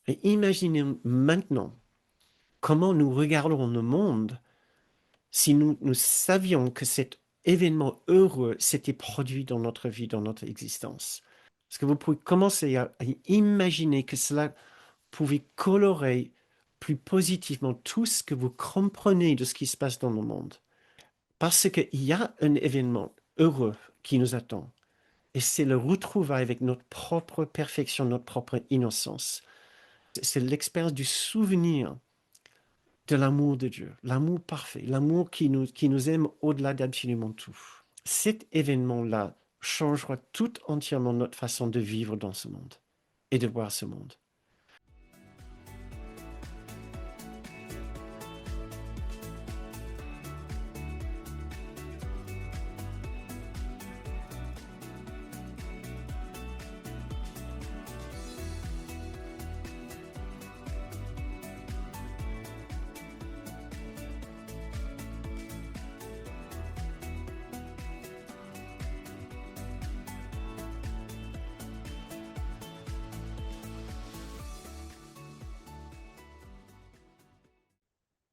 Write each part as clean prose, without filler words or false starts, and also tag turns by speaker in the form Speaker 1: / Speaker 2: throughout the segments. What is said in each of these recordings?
Speaker 1: Et imaginez maintenant comment nous regardons le monde si nous savions que cet événement heureux s'était produit dans notre vie, dans notre existence. Est-ce que vous pouvez commencer à imaginer que cela pouvait colorer plus positivement tout ce que vous comprenez de ce qui se passe dans le monde? Parce qu'il y a un événement heureux qui nous attend. Et c'est le retrouvailles avec notre propre perfection, notre propre innocence. C'est l'expérience du souvenir de l'amour de Dieu, l'amour parfait, l'amour qui nous aime au-delà d'absolument tout. Cet événement-là changera tout entièrement notre façon de vivre dans ce monde et de voir ce monde.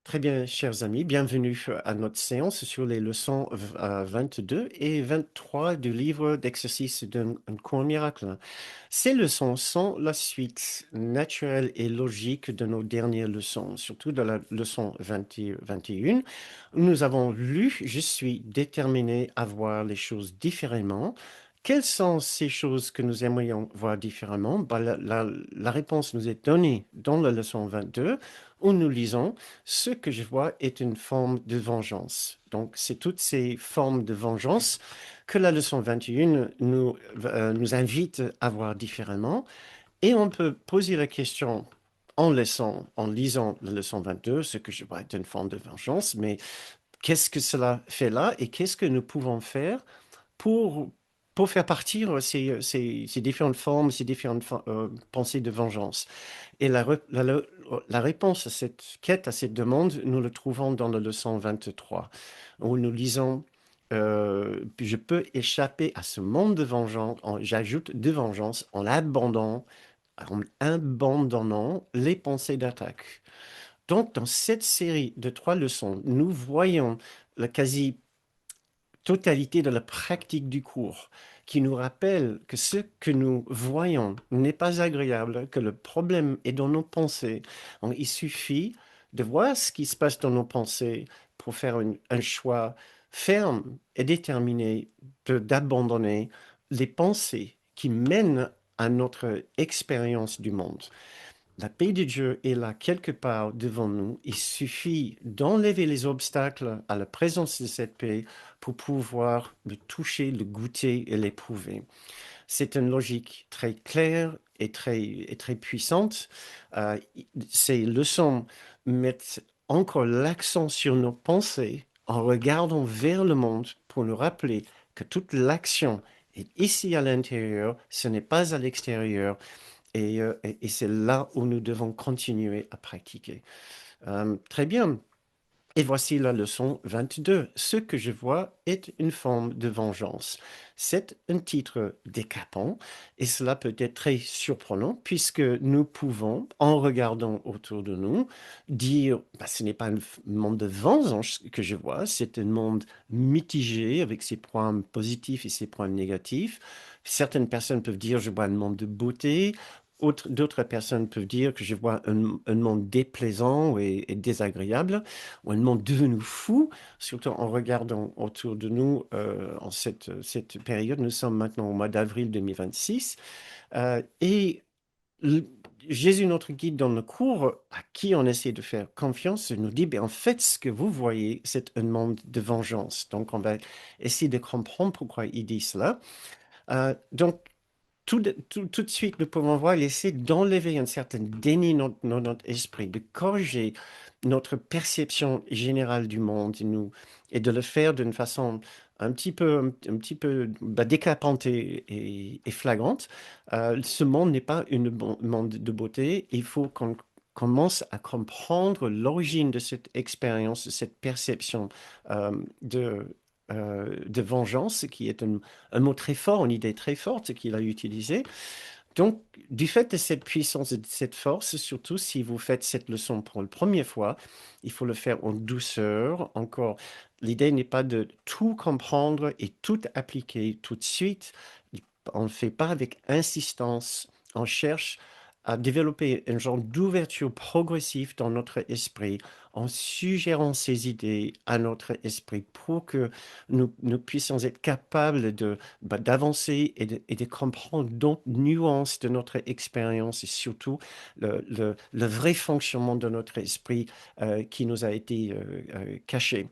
Speaker 1: Très bien, chers amis, bienvenue à notre séance sur les leçons 22 et 23 du livre d'exercice d'un court miracle. Ces leçons sont la suite naturelle et logique de nos dernières leçons, surtout de la leçon 20 21, où nous avons lu « Je suis déterminé à voir les choses différemment ». Quelles sont ces choses que nous aimerions voir différemment? La réponse nous est donnée dans la leçon 22, où nous lisons ce que je vois est une forme de vengeance. Donc, c'est toutes ces formes de vengeance que la leçon 21 nous invite à voir différemment. Et on peut poser la question en lisant la leçon 22, ce que je vois est une forme de vengeance, mais qu'est-ce que cela fait là et qu'est-ce que nous pouvons faire pour, pour faire partir ces différentes formes, ces différentes pensées de vengeance? Et la réponse à cette quête, à cette demande, nous le trouvons dans la leçon 23, où nous lisons je peux échapper à ce monde de vengeance, j'ajoute de vengeance, en abandonnant les pensées d'attaque. Donc, dans cette série de trois leçons, nous voyons la quasi totalité de la pratique du cours qui nous rappelle que ce que nous voyons n'est pas agréable, que le problème est dans nos pensées. Donc, il suffit de voir ce qui se passe dans nos pensées pour faire un choix ferme et déterminé d'abandonner les pensées qui mènent à notre expérience du monde. La paix de Dieu est là quelque part devant nous. Il suffit d'enlever les obstacles à la présence de cette paix pour pouvoir le toucher, le goûter et l'éprouver. C'est une logique très claire et très puissante. Euh, Ces leçons mettent encore l'accent sur nos pensées en regardant vers le monde pour nous rappeler que toute l'action est ici à l'intérieur, ce n'est pas à l'extérieur. Et c'est là où nous devons continuer à pratiquer. Très bien. Et voici la leçon 22. Ce que je vois est une forme de vengeance. C'est un titre décapant et cela peut être très surprenant puisque nous pouvons, en regardant autour de nous, dire bah, ce n'est pas un monde de vengeance que je vois, c'est un monde mitigé avec ses points positifs et ses points négatifs. Certaines personnes peuvent dire je vois un monde de beauté, d'autres personnes peuvent dire que je vois un monde déplaisant et désagréable, ou un monde devenu fou, surtout en regardant autour de nous en cette période. Nous sommes maintenant au mois d'avril 2026. Et l- Jésus, notre guide dans le cours, à qui on essaie de faire confiance, nous dit, ben, en fait, ce que vous voyez, c'est un monde de vengeance. Donc, on va essayer de comprendre pourquoi il dit cela. Donc, tout de suite, nous pouvons voir l'essai d'enlever un certain déni dans notre esprit, de corriger notre perception générale du monde et de le faire d'une façon un petit peu bah, décapante et flagrante. Ce monde n'est pas un monde de beauté. Il faut qu'on commence à comprendre l'origine de cette expérience, de cette perception euh, de, de vengeance, qui est un mot très fort, une idée très forte qu'il a utilisée. Donc, du fait de cette puissance et de cette force, surtout si vous faites cette leçon pour la première fois, il faut le faire en douceur. Encore, l'idée n'est pas de tout comprendre et tout appliquer tout de suite. On ne le fait pas avec insistance. On cherche à développer un genre d'ouverture progressive dans notre esprit en suggérant ces idées à notre esprit pour que nous puissions être capables d'avancer et de comprendre d'autres nuances de notre expérience et surtout le vrai fonctionnement de notre esprit qui nous a été caché.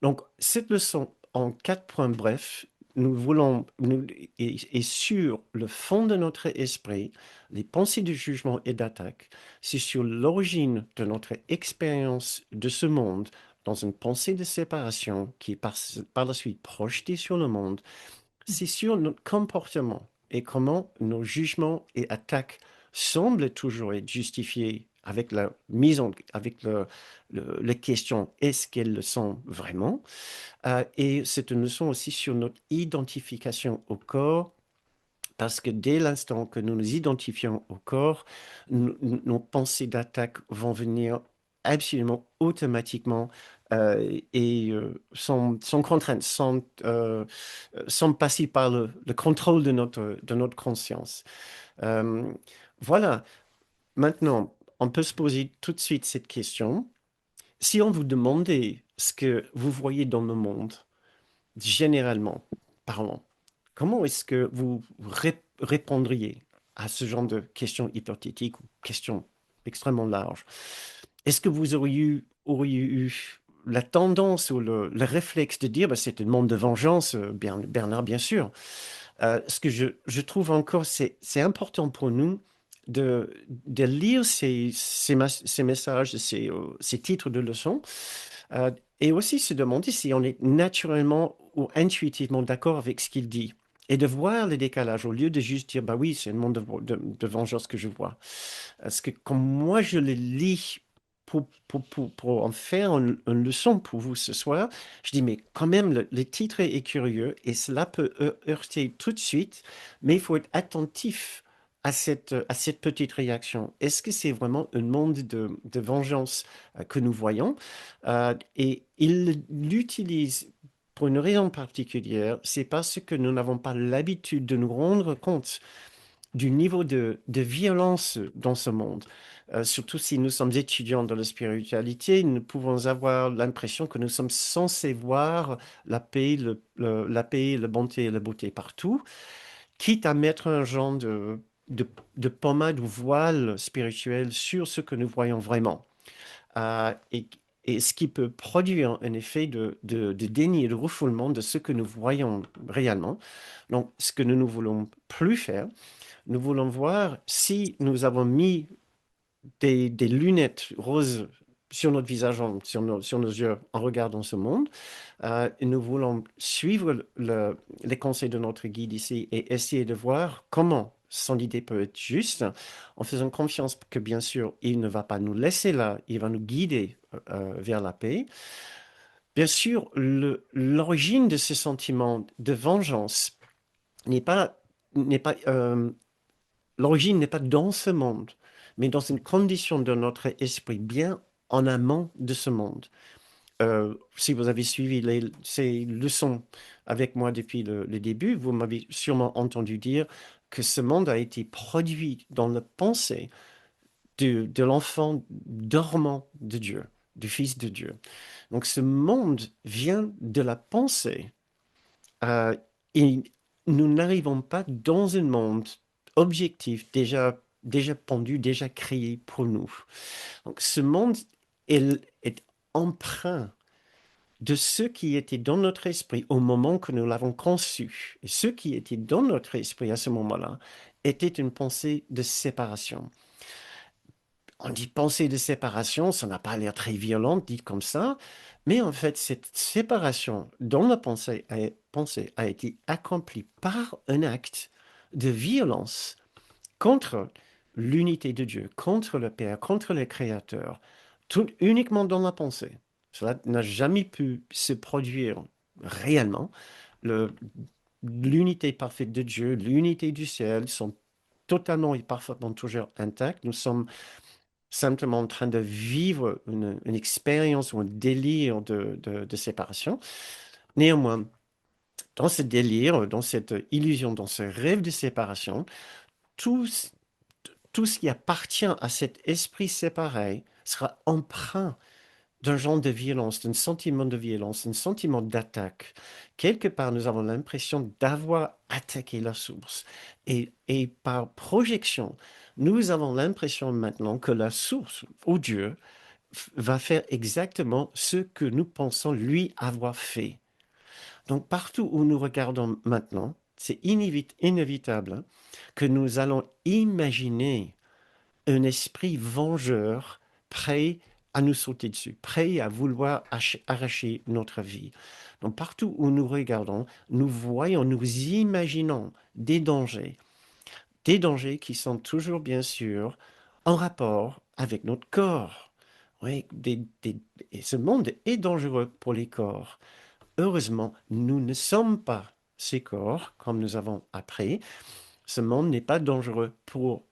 Speaker 1: Donc, cette leçon, en 4 points brefs, nous voulons, et sur le fond de notre esprit, les pensées de jugement et d'attaque, c'est sur l'origine de notre expérience de ce monde, dans une pensée de séparation qui est par la suite projetée sur le monde, c'est sur notre comportement et comment nos jugements et attaques semblent toujours être justifiés avec la mise en, avec la question est-ce qu'elles le sont vraiment? Et c'est une leçon aussi sur notre identification au corps, parce que dès l'instant que nous nous identifions au corps, nos pensées d'attaque vont venir absolument automatiquement sans contrainte, sans passer par le contrôle de notre conscience. Euh, voilà, maintenant, on peut se poser tout de suite cette question. Si on vous demandait ce que vous voyez dans le monde, généralement parlant, comment est-ce que vous répondriez à ce genre de questions hypothétiques ou questions extrêmement larges? Est-ce que vous auriez eu la tendance ou le réflexe de dire, bah, c'est un monde de vengeance, Bernard, bien sûr. Ce que je trouve encore, c'est important pour nous de lire ces messages, ces titres de leçons, euh, et aussi se demander si on est naturellement ou intuitivement d'accord avec ce qu'il dit. Et de voir le décalage au lieu de juste dire, bah oui, c'est un monde de vengeance que je vois. Parce que quand moi je le lis pour en faire une leçon pour vous ce soir, je dis, mais quand même, le titre est curieux et cela peut heurter tout de suite, mais il faut être attentif à cette petite réaction. Est-ce que c'est vraiment un monde de vengeance que nous voyons? Et il l'utilise pour une raison particulière, c'est parce que nous n'avons pas l'habitude de nous rendre compte du niveau de violence dans ce monde. Surtout si nous sommes étudiants dans la spiritualité, nous pouvons avoir l'impression que nous sommes censés voir la paix, la paix, la bonté et la beauté partout, quitte à mettre un genre de pommade ou voile spirituel sur ce que nous voyons vraiment. Euh, et, et ce qui peut produire un effet de déni et de refoulement de ce que nous voyons réellement. Donc, ce que nous ne voulons plus faire, nous voulons voir si nous avons mis des lunettes roses sur notre visage, sur nos yeux en regardant ce monde. Et nous voulons suivre les conseils de notre guide ici et essayer de voir comment son idée peut être juste, en faisant confiance que bien sûr, il ne va pas nous laisser là, il va nous guider vers la paix. Bien sûr, l'origine de ce sentiment de vengeance n'est pas, n'est pas l'origine n'est pas dans ce monde, mais dans une condition de notre esprit bien en amont de ce monde. Si vous avez suivi ces leçons avec moi depuis le début, vous m'avez sûrement entendu dire que ce monde a été produit dans la pensée de l'enfant dormant de Dieu, du Fils de Dieu. Donc ce monde vient de la pensée euh, et nous n'arrivons pas dans un monde objectif, déjà pendu, déjà créé pour nous. Donc, ce monde est empreint de ce qui était dans notre esprit au moment que nous l'avons conçu. Et ce qui était dans notre esprit à ce moment-là était une pensée de séparation. On dit pensée de séparation, ça n'a pas l'air très violent dit comme ça, mais en fait, cette séparation dont la pensée a été accomplie par un acte de violence contre l'unité de Dieu, contre le Père, contre le Créateur, tout uniquement dans la pensée. Cela n'a jamais pu se produire réellement. Le- L'unité parfaite de Dieu, l'unité du ciel sont totalement et parfaitement toujours intact. Nous sommes simplement en train de vivre une expérience ou un délire de séparation. Néanmoins, dans ce délire, dans cette illusion, dans ce rêve de séparation, tout, tout ce qui appartient à cet esprit séparé sera empreint d'un genre de violence, d'un sentiment de violence, d'un sentiment d'attaque. Quelque part, nous avons l'impression d'avoir attaqué la source. Et par projection, nous avons l'impression maintenant que la source, ou Dieu, va faire exactement ce que nous pensons lui avoir fait. Donc partout où nous regardons maintenant, c'est inévitable hein, que nous allons imaginer un esprit vengeur prêt à nous sauter dessus, prêt à vouloir arracher notre vie. Donc partout où nous regardons, nous voyons, nous imaginons des dangers qui sont toujours bien sûr en rapport avec notre corps. Oui, et ce monde est dangereux pour les corps. Heureusement, nous ne sommes pas ces corps, comme nous avons appris. Ce monde n'est pas dangereux pour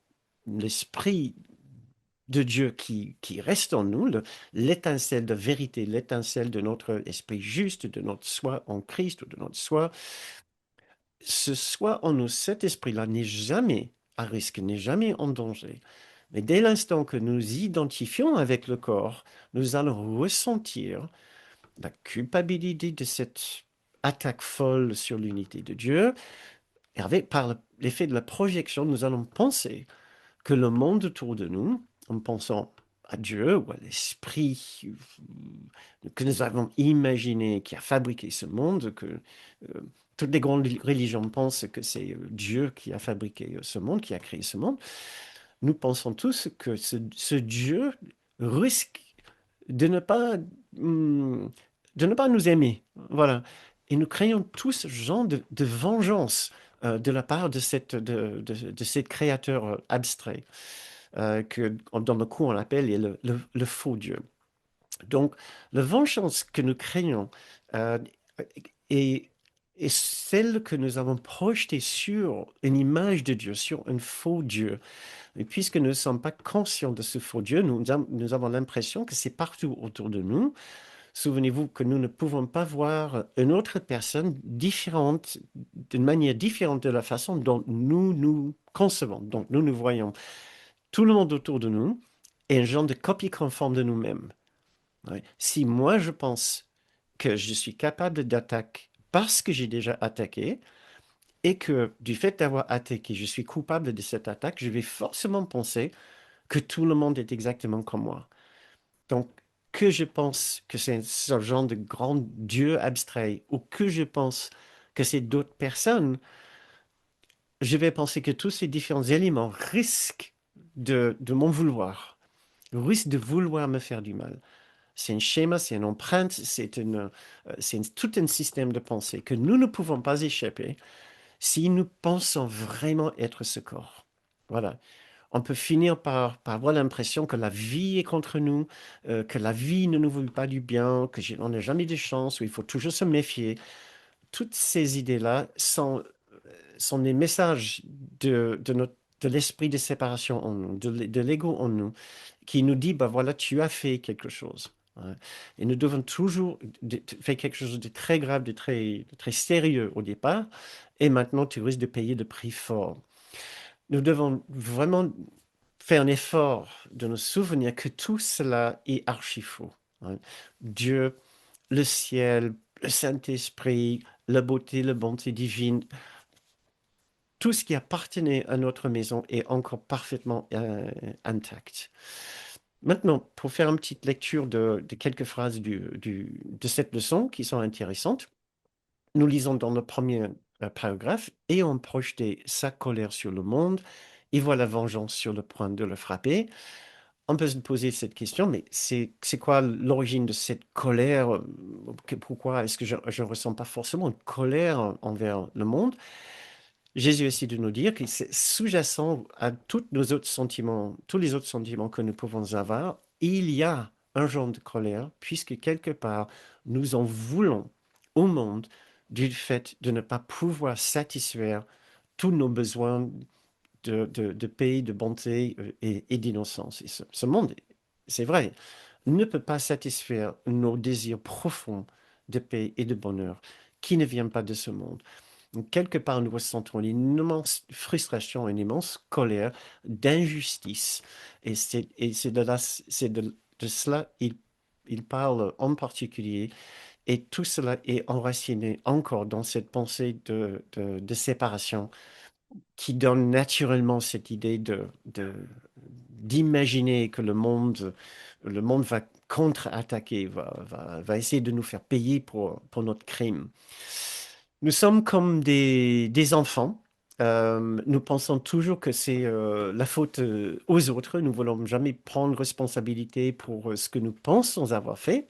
Speaker 1: l'esprit de Dieu qui reste en nous, l'étincelle de vérité, l'étincelle de notre esprit juste, de notre soi en Christ, ou de notre soi. Ce soi en nous, cet esprit-là n'est jamais à risque, n'est jamais en danger. Mais dès l'instant que nous identifions avec le corps, nous allons ressentir la culpabilité de cette attaque folle sur l'unité de Dieu. Et avec, par l'effet de la projection, nous allons penser que le monde autour de nous, en pensant à Dieu ou à l'esprit que nous avons imaginé, qui a fabriqué ce monde, que toutes les grandes religions pensent que c'est Dieu qui a fabriqué ce monde, qui a créé ce monde, nous pensons tous que ce Dieu risque de ne pas, de ne pas nous aimer. Voilà. Et nous craignons tous ce genre de vengeance de la part de cette créateur abstrait que dans le coup on appelle le faux Dieu. Donc, la vengeance que nous craignons euh, est, est celle que nous avons projetée sur une image de Dieu, sur un faux Dieu. Et puisque nous ne sommes pas conscients de ce faux Dieu, nous avons l'impression que c'est partout autour de nous. Souvenez-vous que nous ne pouvons pas voir une autre personne différente, d'une manière différente de la façon dont nous nous concevons. Donc, nous voyons tout le monde autour de nous est un genre de copie conforme de nous-mêmes. Ouais. Si moi, je pense que je suis capable d'attaquer parce que j'ai déjà attaqué et que du fait d'avoir attaqué, je suis coupable de cette attaque, je vais forcément penser que tout le monde est exactement comme moi. Donc, que je pense que c'est ce genre de grand Dieu abstrait ou que je pense que c'est d'autres personnes, je vais penser que tous ces différents éléments risquent de m'en vouloir, risquent de vouloir me faire du mal. C'est un schéma, c'est une empreinte, tout un système de pensée que nous ne pouvons pas échapper si nous pensons vraiment être ce corps. Voilà. On peut finir par avoir l'impression que la vie est contre nous, que la vie ne nous veut pas du bien, on n'a jamais de chance, ou il faut toujours se méfier. Toutes ces idées-là sont des messages de l'esprit de séparation en nous, de l'ego en nous, qui nous dit, bah voilà, tu as fait quelque chose. Ouais. Et nous devons toujours faire quelque chose de très grave, de très sérieux au départ, et maintenant tu risques de payer de prix fort. Nous devons vraiment faire un effort de nous souvenir que tout cela est archi faux. Hein. Dieu, le ciel, le Saint-Esprit, la beauté, la bonté divine, tout ce qui appartenait à notre maison est encore parfaitement intact. Maintenant, pour faire une petite lecture de quelques phrases de cette leçon qui sont intéressantes, nous lisons dans le premier paragraphe, ayant projeté sa colère sur le monde, et voit la vengeance sur le point de le frapper. On peut se poser cette question, mais c'est quoi l'origine de cette colère? Pourquoi est-ce que je ne ressens pas forcément une colère envers le monde? Jésus essaie de nous dire que c'est sous-jacent à tous nos autres sentiments, tous les autres sentiments que nous pouvons avoir, il y a un genre de colère, puisque quelque part, nous en voulons au monde du fait de ne pas pouvoir satisfaire tous nos besoins de paix, de bonté et d'innocence. Et ce monde, c'est vrai, ne peut pas satisfaire nos désirs profonds de paix et de bonheur qui ne viennent pas de ce monde. Donc, quelque part, nous ressentons une immense frustration, une immense colère, d'injustice. Et c'est de cela il parle en particulier. Et tout cela est enraciné encore dans cette pensée de séparation qui donne naturellement cette idée d'imaginer que le monde va contre-attaquer, va essayer de nous faire payer pour notre crime. Nous sommes comme des enfants. Nous pensons toujours que c'est la faute aux autres. Nous ne voulons jamais prendre responsabilité pour ce que nous pensons avoir fait.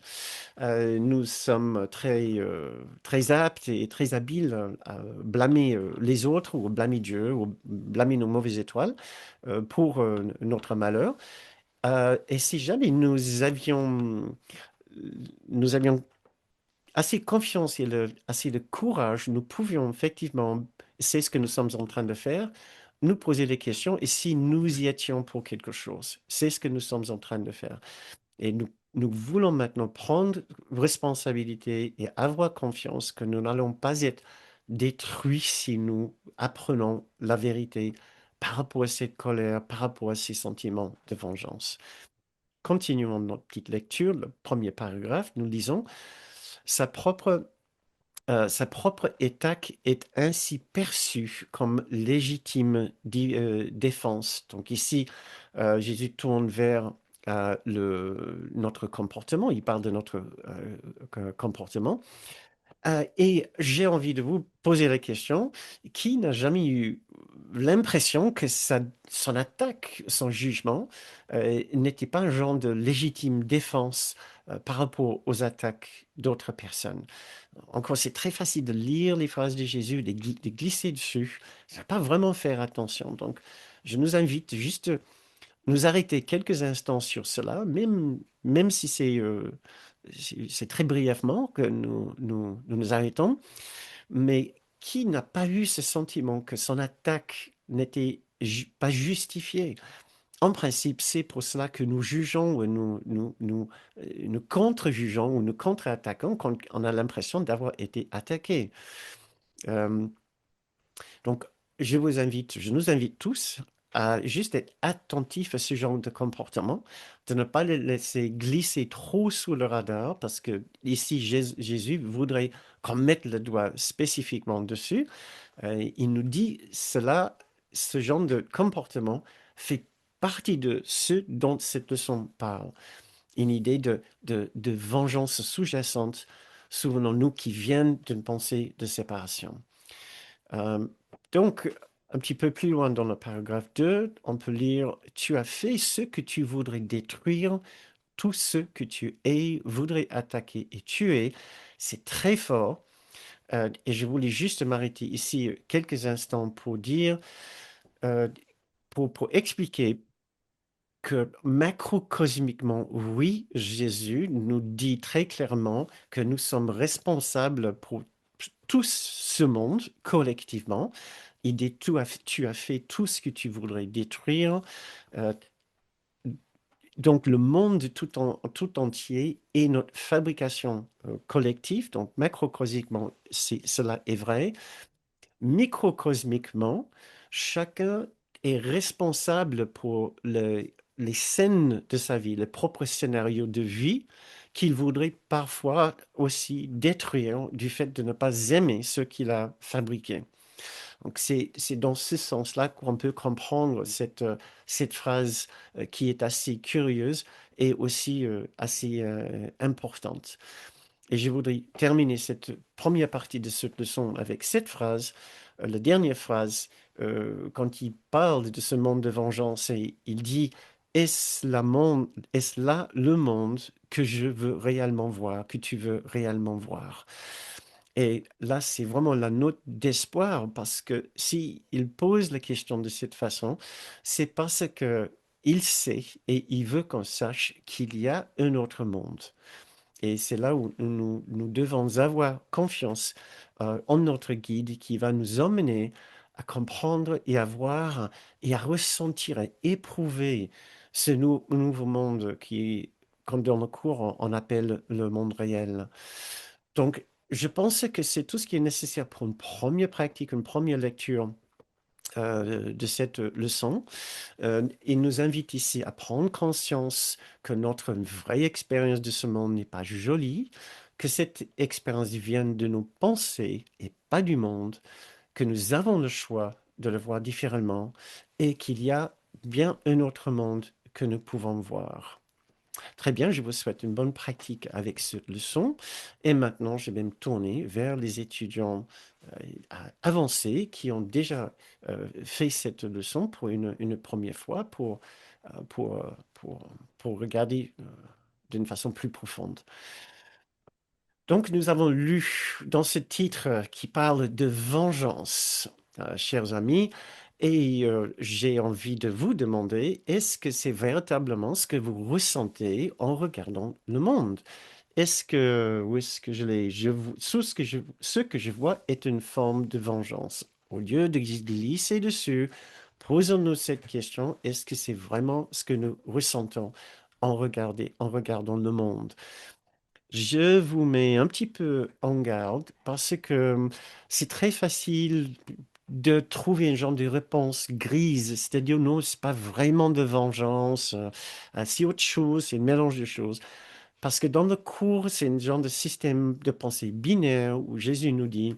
Speaker 1: Nous sommes très aptes et très habiles à blâmer les autres ou blâmer Dieu ou blâmer nos mauvaises étoiles pour notre malheur. Et si jamais nous avions assez confiance et assez de courage, nous pouvions effectivement, c'est ce que nous sommes en train de faire, nous poser des questions et si nous y étions pour quelque chose. C'est ce que nous sommes en train de faire. Et nous voulons maintenant prendre responsabilité et avoir confiance que nous n'allons pas être détruits si nous apprenons la vérité par rapport à cette colère, par rapport à ces sentiments de vengeance. Continuons notre petite lecture, le premier paragraphe, nous lisons, sa propre, sa propre attaque est ainsi perçue comme légitime défense. Donc ici, Jésus tourne vers notre comportement, il parle de notre comportement. Et j'ai envie de vous poser la question, qui n'a jamais eu l'impression que son attaque, son jugement, n'était pas un genre de légitime défense par rapport aux attaques d'autres personnes? Encore, c'est très facile de lire les phrases de Jésus, de glisser dessus, ne pas vraiment faire attention. Donc, je nous invite juste à nous arrêter quelques instants sur cela, même si c'est très brièvement que nous arrêtons, mais qui n'a pas eu ce sentiment que son attaque n'était pas justifiée? En principe, c'est pour cela que nous jugeons ou nous contre-jugeons ou nous contre-attaquons quand on a l'impression d'avoir été attaqué. Euh, donc, je nous invite tous à juste être attentifs à ce genre de comportement, de ne pas les laisser glisser trop sous le radar, parce que ici, Jésus voudrait qu'on mette le doigt spécifiquement dessus. Il nous dit cela, ce genre de comportement fait partie de ce dont cette leçon parle. Une idée de vengeance sous-jacente, souvenons-nous, qui vient d'une pensée de séparation. Euh, donc, un petit peu plus loin dans le paragraphe 2, on peut lire, tu as fait ce que tu voudrais détruire, tout ce que tu es, voudrais attaquer et tuer. C'est très fort. Et je voulais juste m'arrêter ici quelques instants pour dire, euh, pour expliquer que macrocosmiquement, oui, Jésus nous dit très clairement que nous sommes responsables pour tout ce monde collectivement. Il dit, tu as fait tout ce que tu voudrais détruire. Euh, donc, le monde tout entier est notre fabrication collective. Donc, macrocosmiquement, cela est vrai. Microcosmiquement, chacun est responsable pour les scènes de sa vie, les propres scénarios de vie qu'il voudrait parfois aussi détruire du fait de ne pas aimer ce qu'il a fabriqué. Donc c'est dans ce sens-là qu'on peut comprendre cette phrase qui est assez curieuse et aussi assez importante. Et je voudrais terminer cette première partie de cette leçon avec cette phrase, la dernière phrase, quand il parle de ce monde de vengeance, et il dit, est-ce là le monde que je veux réellement voir, que tu veux réellement voir? Et là, c'est vraiment la note d'espoir parce que si il pose la question de cette façon, c'est parce que il sait et il veut qu'on sache qu'il y a un autre monde. Et c'est là où nous devons avoir confiance en notre guide qui va nous emmener à comprendre et à voir et à ressentir, à éprouver ce nouveau monde qui, comme dans le cours, on appelle le monde réel. Donc, je pense que c'est tout ce qui est nécessaire pour une première pratique, une première lecture de cette leçon. Il nous invite ici à prendre conscience que notre vraie expérience de ce monde n'est pas jolie, que cette expérience vient de nos pensées et pas du monde, que nous avons le choix de le voir différemment et qu'il y a bien un autre monde que nous pouvons voir. Très bien, je vous souhaite une bonne pratique avec cette leçon. Et maintenant, je vais me tourner vers les étudiants avancés qui ont déjà fait cette leçon pour une première fois euh, pour, euh, pour, pour regarder d'une façon plus profonde. Donc, nous avons lu dans ce titre qui parle de vengeance, chers amis, et j'ai envie de vous demander, est-ce que c'est véritablement ce que vous ressentez en regardant le monde? Est-ce que, ou est-ce que ce que je vois est une forme de vengeance? Au lieu de glisser dessus, posons-nous cette question, est-ce que c'est vraiment ce que nous ressentons en regardant le monde? Je vous mets un petit peu en garde parce que c'est très facile de trouver un genre de réponse grise, c'est-à-dire non, c'est pas vraiment de vengeance, c'est autre chose, c'est un mélange de choses. Parce que dans le cours, c'est un genre de système de pensée binaire où Jésus nous dit,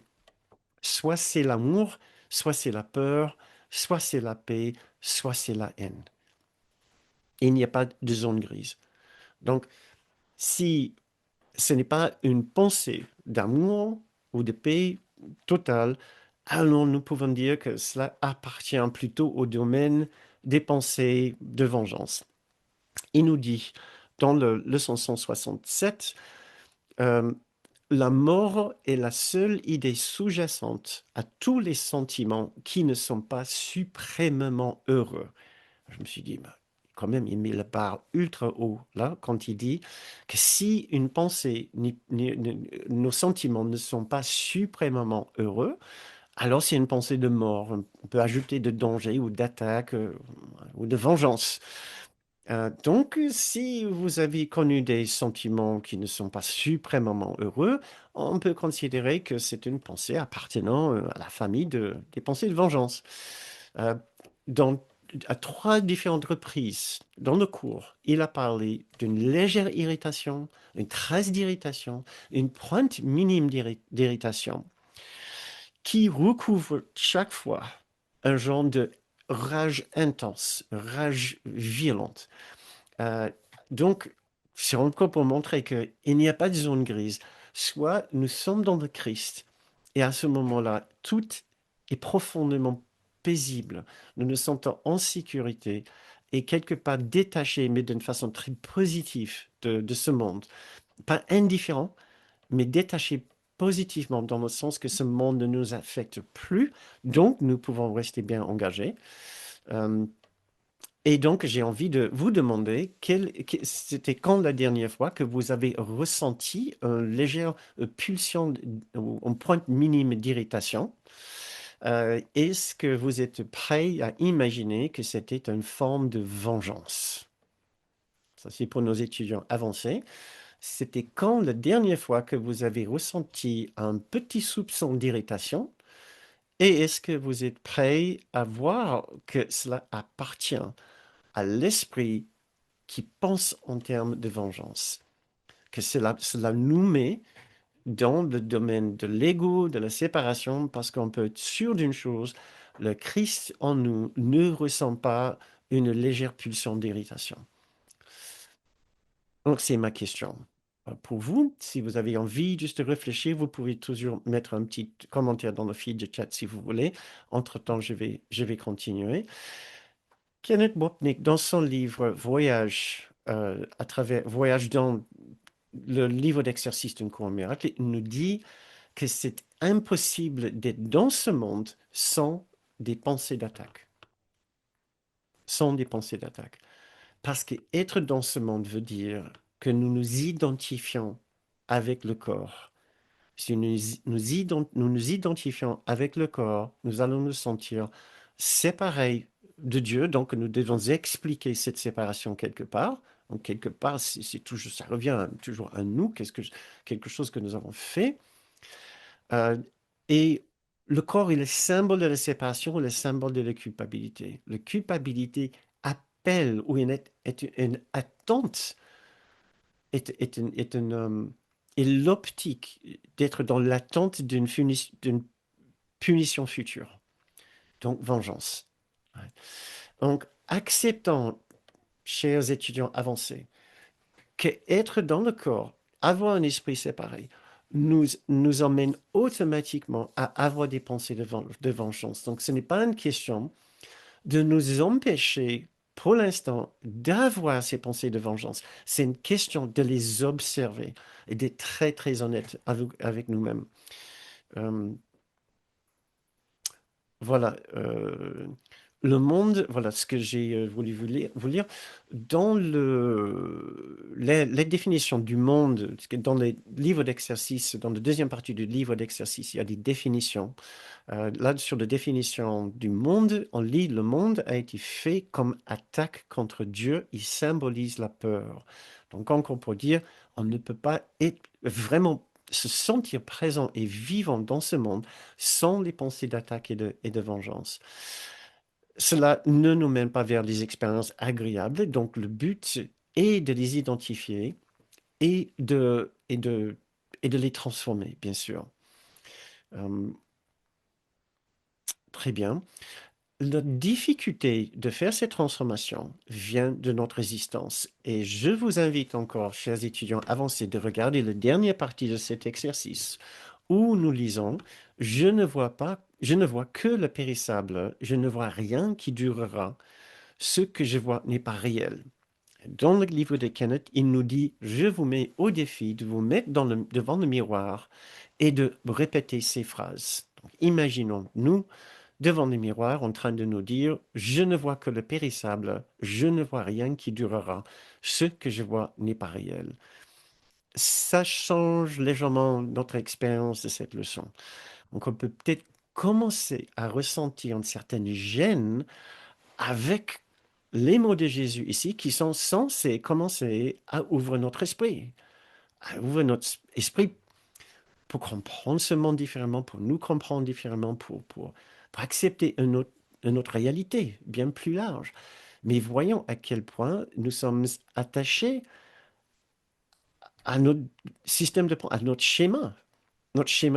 Speaker 1: soit c'est l'amour, soit c'est la peur, soit c'est la paix, soit c'est la haine. Et il n'y a pas de zone grise. Donc, si ce n'est pas une pensée d'amour ou de paix totale, alors nous pouvons dire que cela appartient plutôt au domaine des pensées de vengeance. Il nous dit dans le leçon 167, euh, la mort est la seule idée sous-jacente à tous les sentiments qui ne sont pas suprêmement heureux. Je me suis dit, bah, quand même, il met la barre ultra haut là quand il dit que si une pensée, nos sentiments ne sont pas suprêmement heureux, alors c'est une pensée de mort. On peut ajouter de danger ou d'attaque ou de vengeance. Donc, si vous avez connu des sentiments qui ne sont pas suprêmement heureux, on peut considérer que c'est une pensée appartenant à la famille des pensées de vengeance. Euh, dans, à trois différentes reprises dans le cours, il a parlé d'une légère irritation, une trace d'irritation, une pointe minime d'irritation qui recouvre chaque fois un genre de rage intense, rage violente. Euh, donc, c'est encore pour montrer qu'il n'y a pas de zone grise. Soit nous sommes dans le Christ, et à ce moment-là, tout est profondément paisible. Nous nous sentons en sécurité et quelque part détachés, mais d'une façon très positive de ce monde. Pas indifférent, mais détachés positivement dans le sens que ce monde ne nous affecte plus, donc nous pouvons rester bien engagés. Euh, et donc, j'ai envie de vous demander, c'était quand la dernière fois que vous avez ressenti une légère pulsion ou une pointe minime d'irritation? Est-ce que vous êtes prêt à imaginer que c'était une forme de vengeance? Ça, c'est pour nos étudiants avancés. C'était quand la dernière fois que vous avez ressenti un petit soupçon d'irritation? Et est-ce que vous êtes prêt à voir que cela appartient à l'esprit qui pense en termes de vengeance, que cela nous met dans le domaine de l'ego, de la séparation, parce qu'on peut être sûr d'une chose, le Christ en nous ne ressent pas une légère pulsion d'irritation. Donc, c'est ma question. Pour vous, si vous avez envie juste de réfléchir, vous pouvez toujours mettre un petit commentaire dans le feed de chat si vous voulez. Entre-temps, je vais continuer. Kenneth Wapnick, dans son livre Voyage dans le livre d'exercice d'un cours miracle, il nous dit que c'est impossible d'être dans ce monde sans des pensées d'attaque. Sans des pensées d'attaque. Parce qu'être dans ce monde veut dire que nous nous identifions avec le corps. Si nous nous identifions avec le corps, nous allons nous sentir séparés de Dieu, donc nous devons expliquer cette séparation quelque part. Donc quelque part, c'est toujours, ça revient toujours à nous, quelque chose que nous avons fait. Euh, et le corps est le symbole de la séparation, le symbole de la culpabilité. La culpabilité appelle ou est une attente, est l'optique d'être dans l'attente d'une punition future, donc vengeance. Ouais. Donc, acceptons, chers étudiants avancés, qu'être dans le corps, avoir un esprit séparé, nous emmène automatiquement à avoir des pensées de vengeance. Donc, ce n'est pas une question de nous empêcher, pour l'instant, d'avoir ces pensées de vengeance. C'est une question de les observer et d'être très, très honnête avec nous-mêmes. Euh, voilà. Le monde, voilà ce que j'ai voulu vous lire. Dans les définitions du monde, dans les livres d'exercice, dans la deuxième partie du livre d'exercice, il y a des définitions. Là, sur la définition du monde, on lit le monde a été fait comme attaque contre Dieu, il symbolise la peur. Donc, on peut dire, on ne peut pas être vraiment se sentir présent et vivant dans ce monde sans les pensées d'attaque et de vengeance. Cela ne nous mène pas vers des expériences agréables, donc le but est de les identifier et et de les transformer, bien sûr. Euh, très bien. La difficulté de faire cette transformation vient de notre résistance. Et je vous invite encore, chers étudiants avancés, de regarder la dernière partie de cet exercice où nous lisons, je ne vois que le périssable, je ne vois rien qui durera. Ce que je vois n'est pas réel. Dans le livre de Kenneth, il nous dit, je vous mets au défi de vous mettre devant le miroir et de répéter ces phrases. Donc, imaginons, nous, devant le miroir, en train de nous dire, je ne vois que le périssable, je ne vois rien qui durera. Ce que je vois n'est pas réel. Ça change légèrement notre expérience de cette leçon. Donc, on peut peut-être commencer à ressentir une certaine gêne avec les mots de Jésus ici qui sont censés commencer à ouvrir notre esprit, à ouvrir notre esprit pour comprendre ce monde différemment, pour nous comprendre différemment, pour accepter une autre réalité bien plus large. Mais voyons à quel point nous sommes attachés à notre système à notre schéma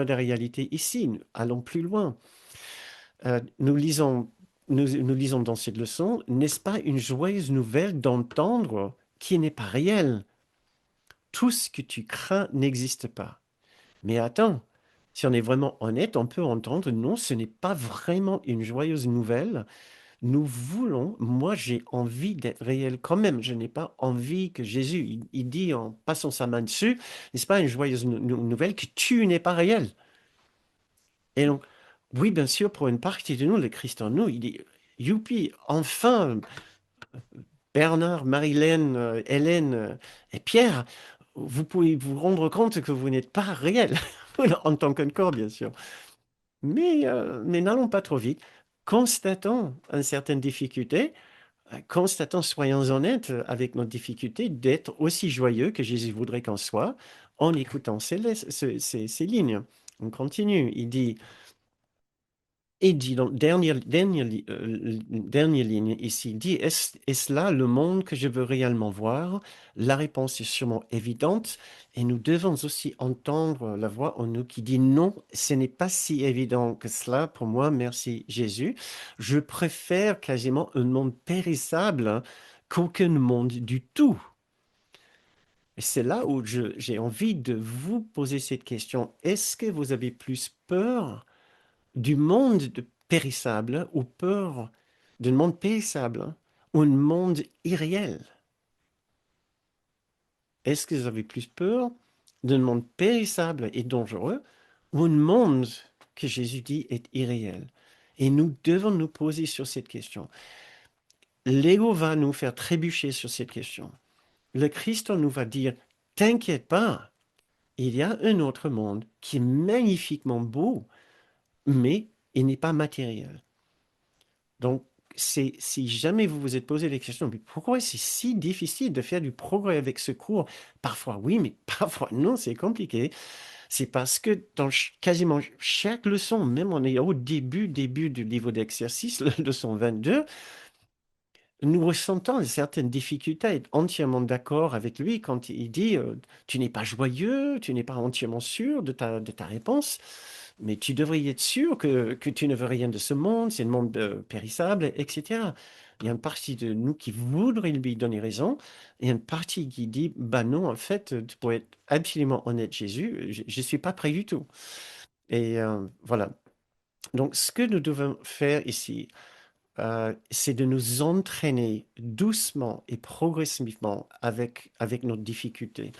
Speaker 1: de réalité ici. Allons plus loin. Nous lisons, nous lisons dans cette leçon, n'est-ce pas une joyeuse nouvelle d'entendre qui n'est pas réel? Tout ce que tu crains n'existe pas. Mais attends, si on est vraiment honnête, on peut entendre, non, ce n'est pas vraiment une joyeuse nouvelle. Nous voulons, moi j'ai envie d'être réel quand même. Je n'ai pas envie que Jésus, il dit en passant sa main dessus, n'est-ce pas une joyeuse nouvelle que tu n'es pas réel? Et donc, oui, bien sûr, pour une partie de nous, le Christ en nous, il dit, youpi, enfin, Bernard, Marilène, Hélène et Pierre, vous pouvez vous rendre compte que vous n'êtes pas réel, en tant qu'un corps, bien sûr. Mais n'allons pas trop vite. Constatons une certaine difficulté, constatons, soyons honnêtes avec notre difficulté d'être aussi joyeux que Jésus voudrait qu'on soit en écoutant ces lignes. On continue. Il dit, et dit dans dernière ligne ici, il dit, est-ce là le monde que je veux réellement voir? La réponse est sûrement évidente et nous devons aussi entendre la voix en nous qui dit non, ce n'est pas si évident que cela pour moi, merci Jésus. Je préfère quasiment un monde périssable qu'aucun monde du tout. Et c'est là où j'ai envie de vous poser cette question. Est-ce que vous avez plus peur du monde périssable ou peur d'un monde périssable ou un monde irréel? Est-ce que vous avez plus peur d'un monde périssable et dangereux ou un monde que Jésus dit est irréel? Et nous devons nous poser sur cette question. L'ego va nous faire trébucher sur cette question. Le Christ nous va dire, t'inquiète pas, il y a un autre monde qui est magnifiquement beau, mais il n'est pas matériel. Donc, si jamais vous vous êtes posé les questions, mais pourquoi c'est si difficile de faire du progrès avec ce cours? Parfois oui, mais parfois non, c'est compliqué. C'est parce que dans quasiment chaque leçon, même on est au début du niveau d'exercice, la leçon 22, nous ressentons une certaine difficulté à être entièrement d'accord avec lui quand il dit tu n'es pas joyeux, tu n'es pas entièrement sûr de ta réponse, mais tu devrais être sûr que tu ne veux rien de ce monde, c'est un monde périssable, etc. Il y a une partie de nous qui voudrait lui donner raison, et une partie qui dit bah non, en fait, pour être absolument honnête, Jésus, je ne suis pas prêt du tout. Et voilà. Donc, ce que nous devons faire ici, c'est de nous entraîner doucement et progressivement avec nos difficultés.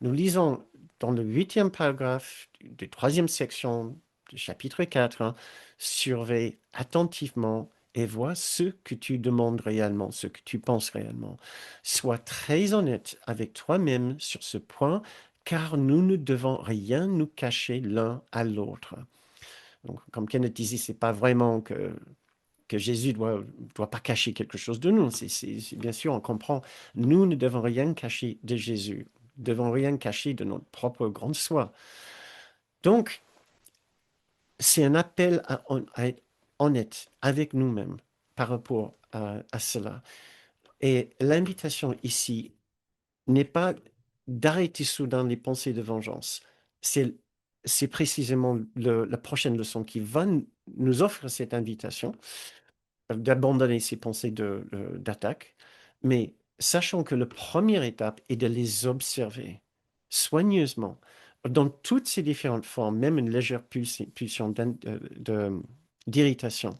Speaker 1: Nous lisons dans le huitième paragraphe de troisième section du chapitre 4, hein, surveille attentivement et vois ce que tu demandes réellement, ce que tu penses réellement. Sois très honnête avec toi-même sur ce point, car nous ne devons rien nous cacher l'un à l'autre. Donc, comme Kenneth disait, c'est pas vraiment que Jésus doit pas cacher quelque chose de nous. Bien sûr, on comprend, nous ne devons rien cacher de Jésus, nous ne devons rien cacher de notre propre grande soi. Donc, c'est un appel à être honnête avec nous-mêmes par rapport à cela. Et l'invitation ici n'est pas d'arrêter soudain les pensées de vengeance. C'est, c'est précisément la prochaine leçon qui va nous offrir cette invitation d'abandonner ces pensées d'attaque, mais sachant que la première étape est de les observer soigneusement dans toutes ces différentes formes, même une légère pulsion d'irritation.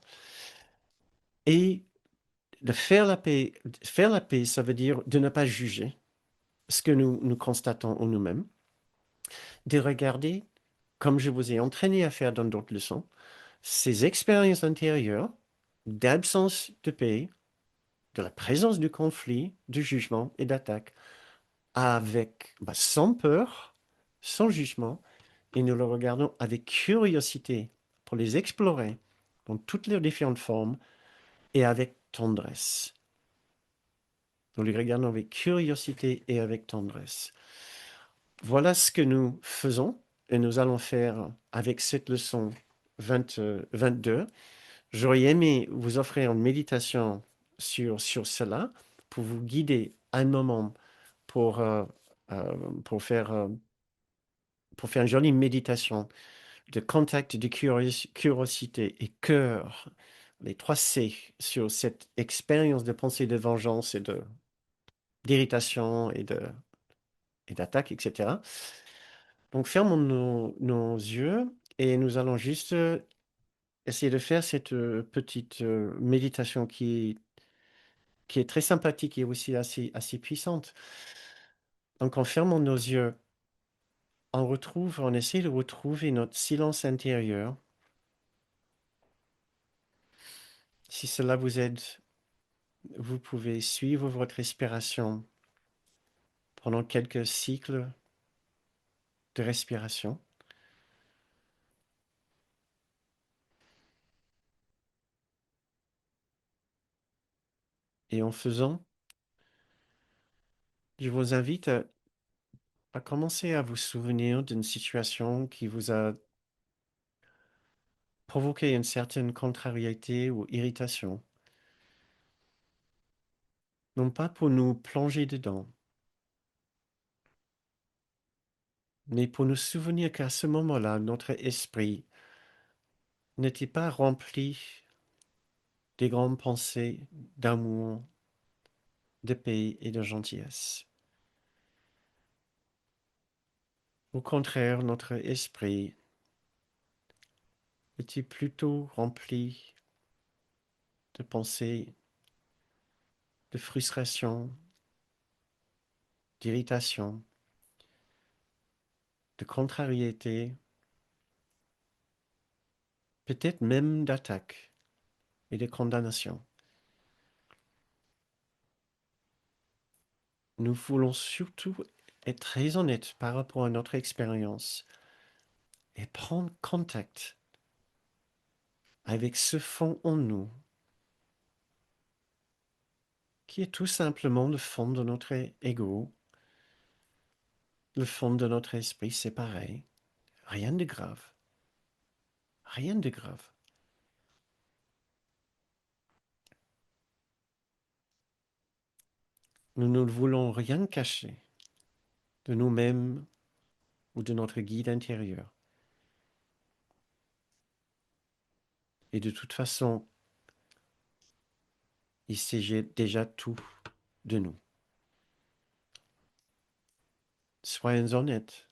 Speaker 1: Et de faire la paix, ça veut dire de ne pas juger ce que nous constatons en nous-mêmes, de regarder, comme je vous ai entraîné à faire dans d'autres leçons, ces expériences intérieures d'absence de paix, de la présence du conflit, du jugement et d'attaque, avec, sans peur, sans jugement, et nous le regardons avec curiosité pour les explorer dans toutes leurs différentes formes et avec tendresse. Nous les regardons avec curiosité et avec tendresse. Voilà ce que nous faisons et nous allons faire avec cette leçon 22. J'aurais aimé vous offrir une méditation sur cela pour vous guider un moment pour, euh, euh, pour faire, euh, pour faire une jolie méditation de contact, de curiosité et cœur, les trois C, sur cette expérience de pensée de vengeance et d'irritation et d'attaque, etc. Donc, fermons nos yeux et nous allons juste essayer de faire cette petite méditation qui est très sympathique et aussi assez puissante. Donc, en fermant nos yeux, on essaie de retrouver notre silence intérieur. Si cela vous aide, vous pouvez suivre votre respiration pendant quelques cycles de respiration. Et en faisant, je vous invite à commencer à vous souvenir d'une situation qui vous a provoqué une certaine contrariété ou irritation. Non pas pour nous plonger dedans, mais pour nous souvenir qu'à ce moment-là, notre esprit n'était pas rempli des grandes pensées d'amour, de paix et de gentillesse. Au contraire, notre esprit était plutôt rempli de pensées de frustration, d'irritation, de contrariété, peut-être même d'attaque et de condamnation. Nous voulons surtout être très honnête par rapport à notre expérience et prendre contact avec ce fond en nous, qui est tout simplement le fond de notre ego, le fond de notre esprit, c'est pareil. Rien de grave. Rien de grave. Nous ne voulons rien cacher de nous-mêmes ou de notre guide intérieur. Et de toute façon, il sait déjà tout de nous. Soyons honnêtes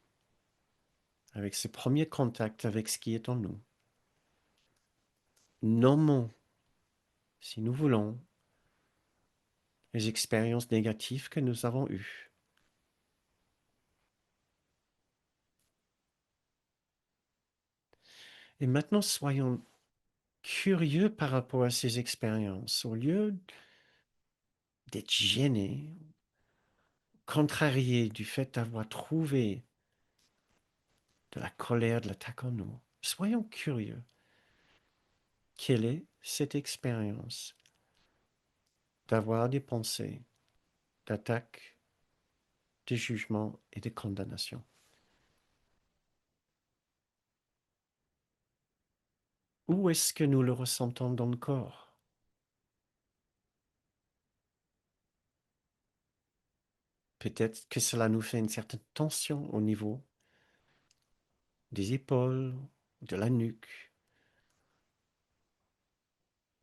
Speaker 1: avec ce premier contact avec ce qui est en nous. Nommons, si nous voulons, les expériences négatives que nous avons eues. Et maintenant, soyons curieux par rapport à ces expériences. Au lieu d'être gênés, contrariés du fait d'avoir trouvé de la colère, de l'attaque en nous, soyons curieux. Quelle est cette expérience d'avoir des pensées d'attaque, de jugement et de condamnation? Où est-ce que nous le ressentons dans le corps? Peut-être que cela nous fait une certaine tension au niveau des épaules, de la nuque,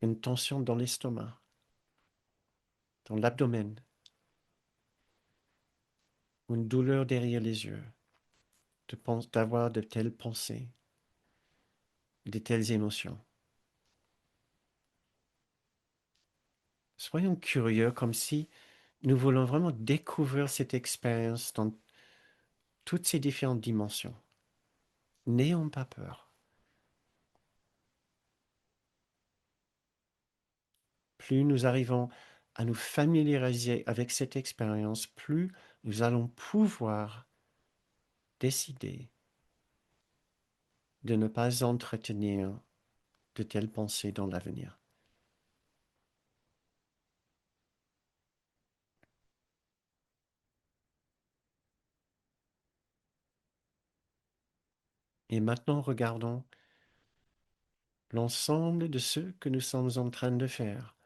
Speaker 1: une tension dans l'estomac, dans l'abdomen, une douleur derrière les yeux, d'avoir de telles pensées, de telles émotions. Soyons curieux comme si nous voulons vraiment découvrir cette expérience dans toutes ses différentes dimensions. N'ayons pas peur. Plus nous arrivons à nous familiariser avec cette expérience, plus nous allons pouvoir décider de ne pas entretenir de telles pensées dans l'avenir. Et maintenant, regardons l'ensemble de ce que nous sommes en train de faire,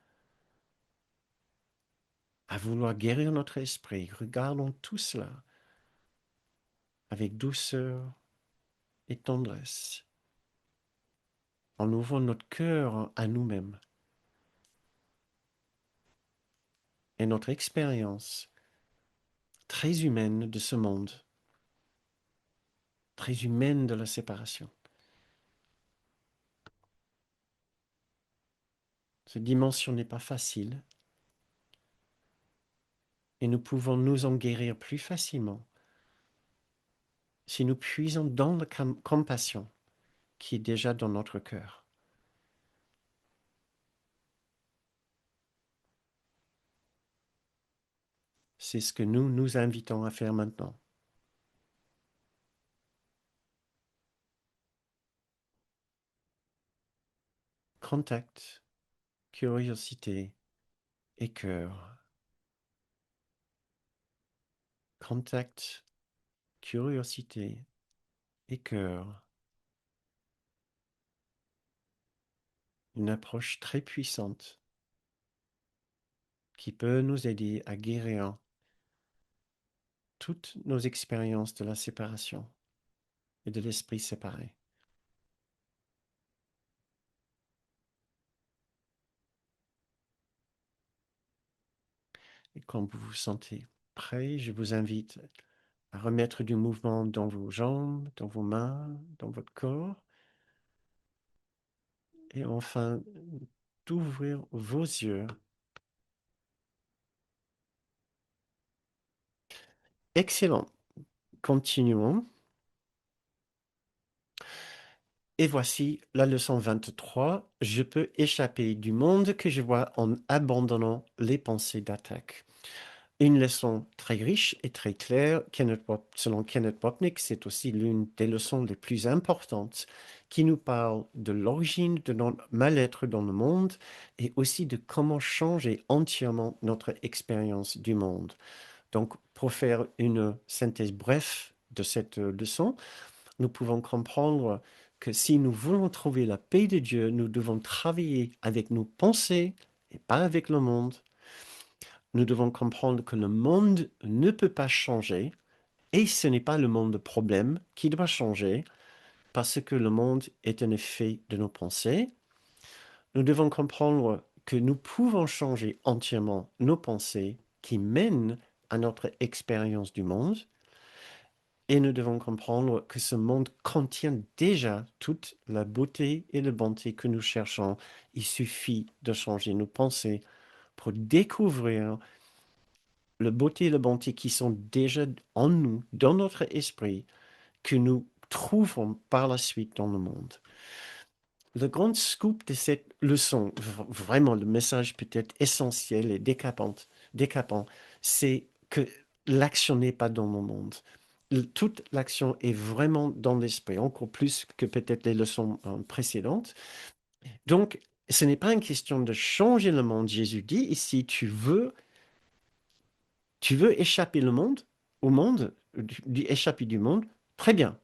Speaker 1: à vouloir guérir notre esprit. Regardons tout cela avec douceur et tendresse, en ouvrant notre cœur à nous-mêmes et notre expérience très humaine de ce monde, très humaine de la séparation. Cette dimension n'est pas facile et nous pouvons nous en guérir plus facilement si nous puisons dans la compassion qui est déjà dans notre cœur. C'est ce que nous nous invitons à faire maintenant. Contact, curiosité et cœur. Contact, curiosité et cœur. Une approche très puissante qui peut nous aider à guérir toutes nos expériences de la séparation et de l'esprit séparé. Et quand vous vous sentez prêt, je vous invite à remettre du mouvement dans vos jambes, dans vos mains, dans votre corps. Et enfin, d'ouvrir vos yeux. Excellent. Continuons. Et voici la leçon 23. Je peux échapper du monde que je vois en abandonnant les pensées d'attaque. Une leçon très riche et très claire, selon Kenneth Wapnick, c'est aussi l'une des leçons les plus importantes qui nous parle de l'origine de notre mal-être dans le monde et aussi de comment changer entièrement notre expérience du monde. Donc, pour faire une synthèse brève de cette leçon, nous pouvons comprendre que si nous voulons trouver la paix de Dieu, nous devons travailler avec nos pensées et pas avec le monde. Nous devons comprendre que le monde ne peut pas changer et ce n'est pas le monde de problème qui doit changer parce que le monde est un effet de nos pensées. Nous devons comprendre que nous pouvons changer entièrement nos pensées qui mènent à notre expérience du monde. Et nous devons comprendre que ce monde contient déjà toute la beauté et la bonté que nous cherchons. Il suffit de changer nos pensées pour découvrir la beauté et la bonté qui sont déjà en nous, dans notre esprit, que nous trouvons par la suite dans le monde. Le grand scoop de cette leçon, vraiment le message peut-être essentiel et décapant, c'est que l'action n'est pas dans le monde. Toute l'action est vraiment dans l'esprit, encore plus que peut-être les leçons précédentes. Donc, ce n'est pas une question de changer le monde. Jésus dit ici, tu veux échapper au monde, échapper du monde, très bien,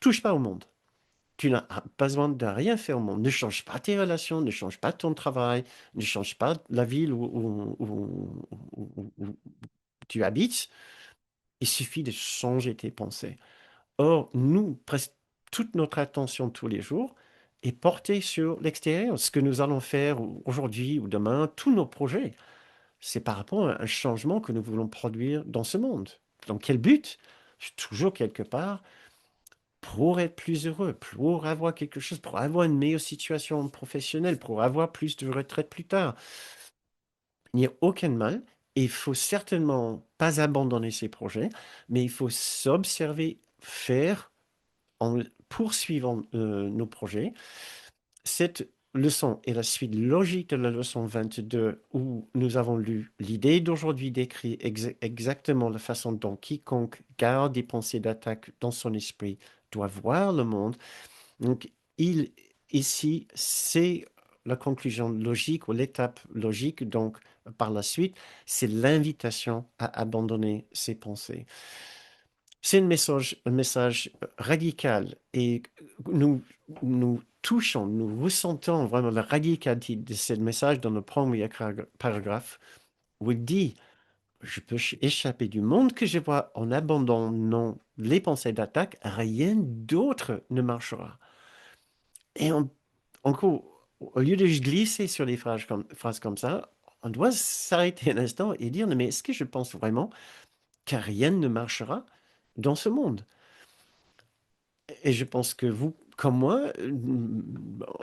Speaker 1: touche pas au monde. Tu n'as pas besoin de rien faire au monde. Ne change pas tes relations, ne change pas ton travail, ne change pas la ville où tu habites. Il suffit de changer tes pensées. Or, nous, presque toute notre attention tous les jours est portée sur l'extérieur. Ce que nous allons faire aujourd'hui ou demain, tous nos projets, c'est par rapport à un changement que nous voulons produire dans ce monde. Dans quel but? Toujours quelque part pour être plus heureux, pour avoir quelque chose, pour avoir une meilleure situation professionnelle, pour avoir plus de retraite plus tard. Il n'y a aucun mal. Il faut certainement pas abandonner ces projets, mais il faut s'observer, faire en poursuivant nos projets. Cette leçon est la suite logique de la leçon 22 où nous avons lu l'idée d'aujourd'hui décrit exactement la façon dont quiconque garde des pensées d'attaque dans son esprit doit voir le monde. Donc, ici, c'est la conclusion logique ou l'étape logique. Donc, par la suite, c'est l'invitation à abandonner ses pensées. C'est un message radical et nous touchons, nous ressentons vraiment la radicalité de ce message dans le premier paragraphe où il dit, je peux échapper du monde que je vois en abandonnant les pensées d'attaque, rien d'autre ne marchera. Et encore, au lieu de glisser sur les phrases comme ça, on doit s'arrêter un instant et dire, mais est-ce que je pense vraiment que rien ne marchera dans ce monde? Et je pense que vous, comme moi,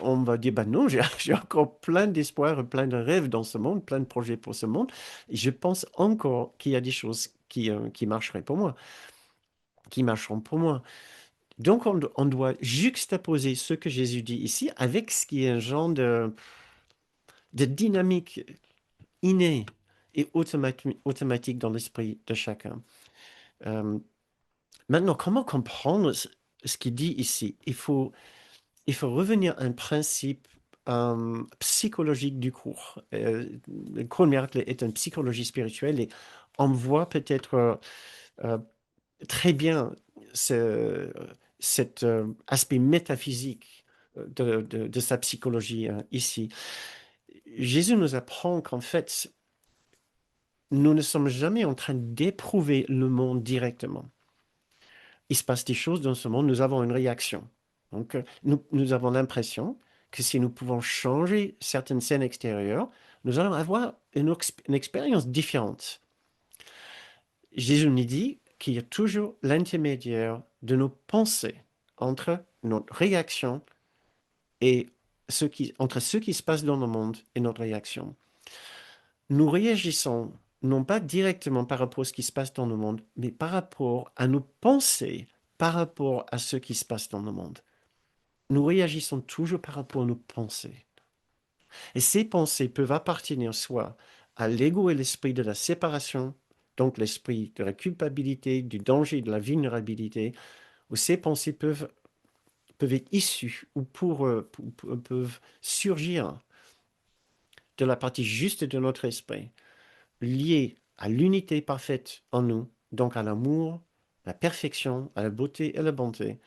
Speaker 1: on va dire, bah non, j'ai encore plein d'espoir, plein de rêves dans ce monde, plein de projets pour ce monde. Et je pense encore qu'il y a des choses qui marcheraient pour moi, qui marcheront pour moi. Donc, on doit juxtaposer ce que Jésus dit ici avec ce qui est un genre de dynamique innée et automatique dans l'esprit de chacun. Euh, Maintenant, comment comprendre ce qu'il dit ici? Il faut revenir à un principe psychologique du cours. Le cours de miracle est une psychologie spirituelle et on voit peut-être euh, très bien ce, cet aspect métaphysique de sa psychologie ici. Jésus nous apprend qu'en fait, nous ne sommes jamais en train d'éprouver le monde directement. Il se passe des choses dans ce monde, nous avons une réaction. Donc, nous avons l'impression que si nous pouvons changer certaines scènes extérieures, nous allons avoir une expérience différente. Jésus nous dit qu'il y a toujours l'intermédiaire de nos pensées entre notre réaction et entre ce qui se passe dans le monde et notre réaction. Nous réagissons non pas directement par rapport à ce qui se passe dans le monde, mais par rapport à nos pensées, par rapport à ce qui se passe dans le monde. Nous réagissons toujours par rapport à nos pensées. Et ces pensées peuvent appartenir soit à l'ego et l'esprit de la séparation, donc l'esprit de la culpabilité, du danger, de la vulnérabilité, où ces pensées peuvent être issues ou peuvent surgir de la partie juste de notre esprit, liée à l'unité parfaite en nous, donc à l'amour, la perfection, à la beauté et la bonté,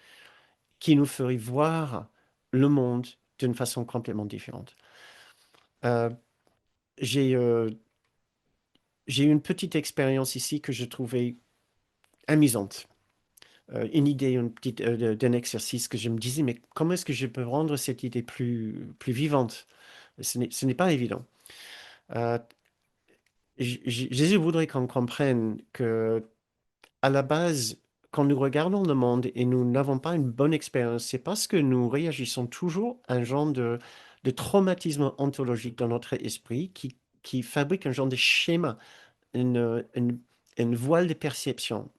Speaker 1: qui nous ferait voir le monde d'une façon complètement différente. Euh, j'ai j'ai eu une petite expérience ici que je trouvais amusante. Une idée d'un exercice que je me disais, mais comment est-ce que je peux rendre cette idée plus vivante? Ce n'est pas évident. Euh, Jésus voudrait qu'on comprenne que, à la base, quand nous regardons le monde et nous n'avons pas une bonne expérience, c'est parce que nous réagissons toujours à un genre de traumatisme ontologique dans notre esprit qui fabrique un genre de schéma, une, une, une voile de perception,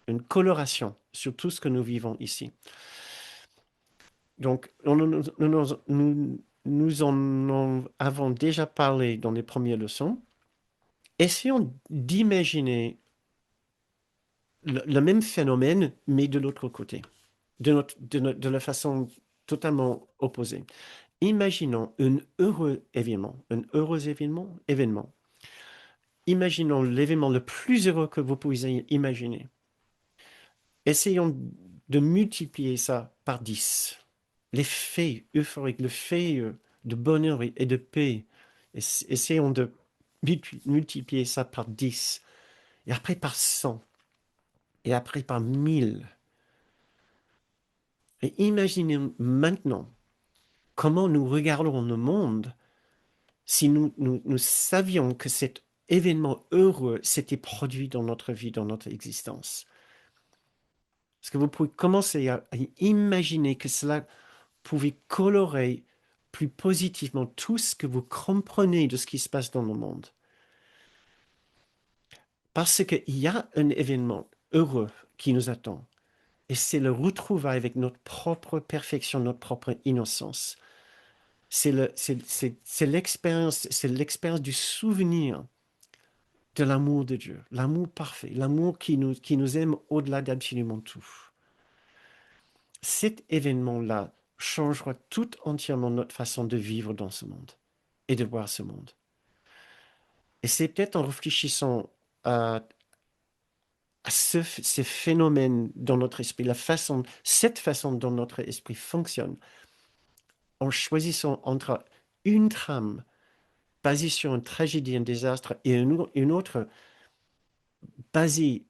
Speaker 1: une coloration sur tout ce que nous vivons ici. Donc, nous en avons déjà parlé dans les premières leçons. Essayons d'imaginer le même phénomène, mais de l'autre côté, de la façon totalement opposée. Imaginons un heureux événement. Imaginons l'événement le plus heureux que vous pouvez imaginer. Essayons de multiplier ça par 10. L'effet euphorique, l'effet de bonheur et de paix. Essayons de multiplier ça par 10. Et après par 100. Et après par 1000. Et imaginez maintenant comment nous regardons le monde si nous savions que cet événement heureux s'était produit dans notre vie, dans notre existence. Est-ce que vous pouvez commencer à imaginer que cela pouvait colorer plus positivement tout ce que vous comprenez de ce qui se passe dans le monde? Parce qu'il y a un événement heureux qui nous attend. Et c'est le retrouvailles avec notre propre perfection, notre propre innocence. C'est l'expérience du souvenir de l'amour de Dieu, l'amour parfait, l'amour qui nous aime au-delà d'absolument tout. Cet événement-là changera tout entièrement notre façon de vivre dans ce monde et de voir ce monde. Et c'est peut-être en réfléchissant à ces phénomènes dans notre esprit, cette façon dont notre esprit fonctionne, en choisissant entre une trame basée sur une tragédie, un désastre, et une autre basée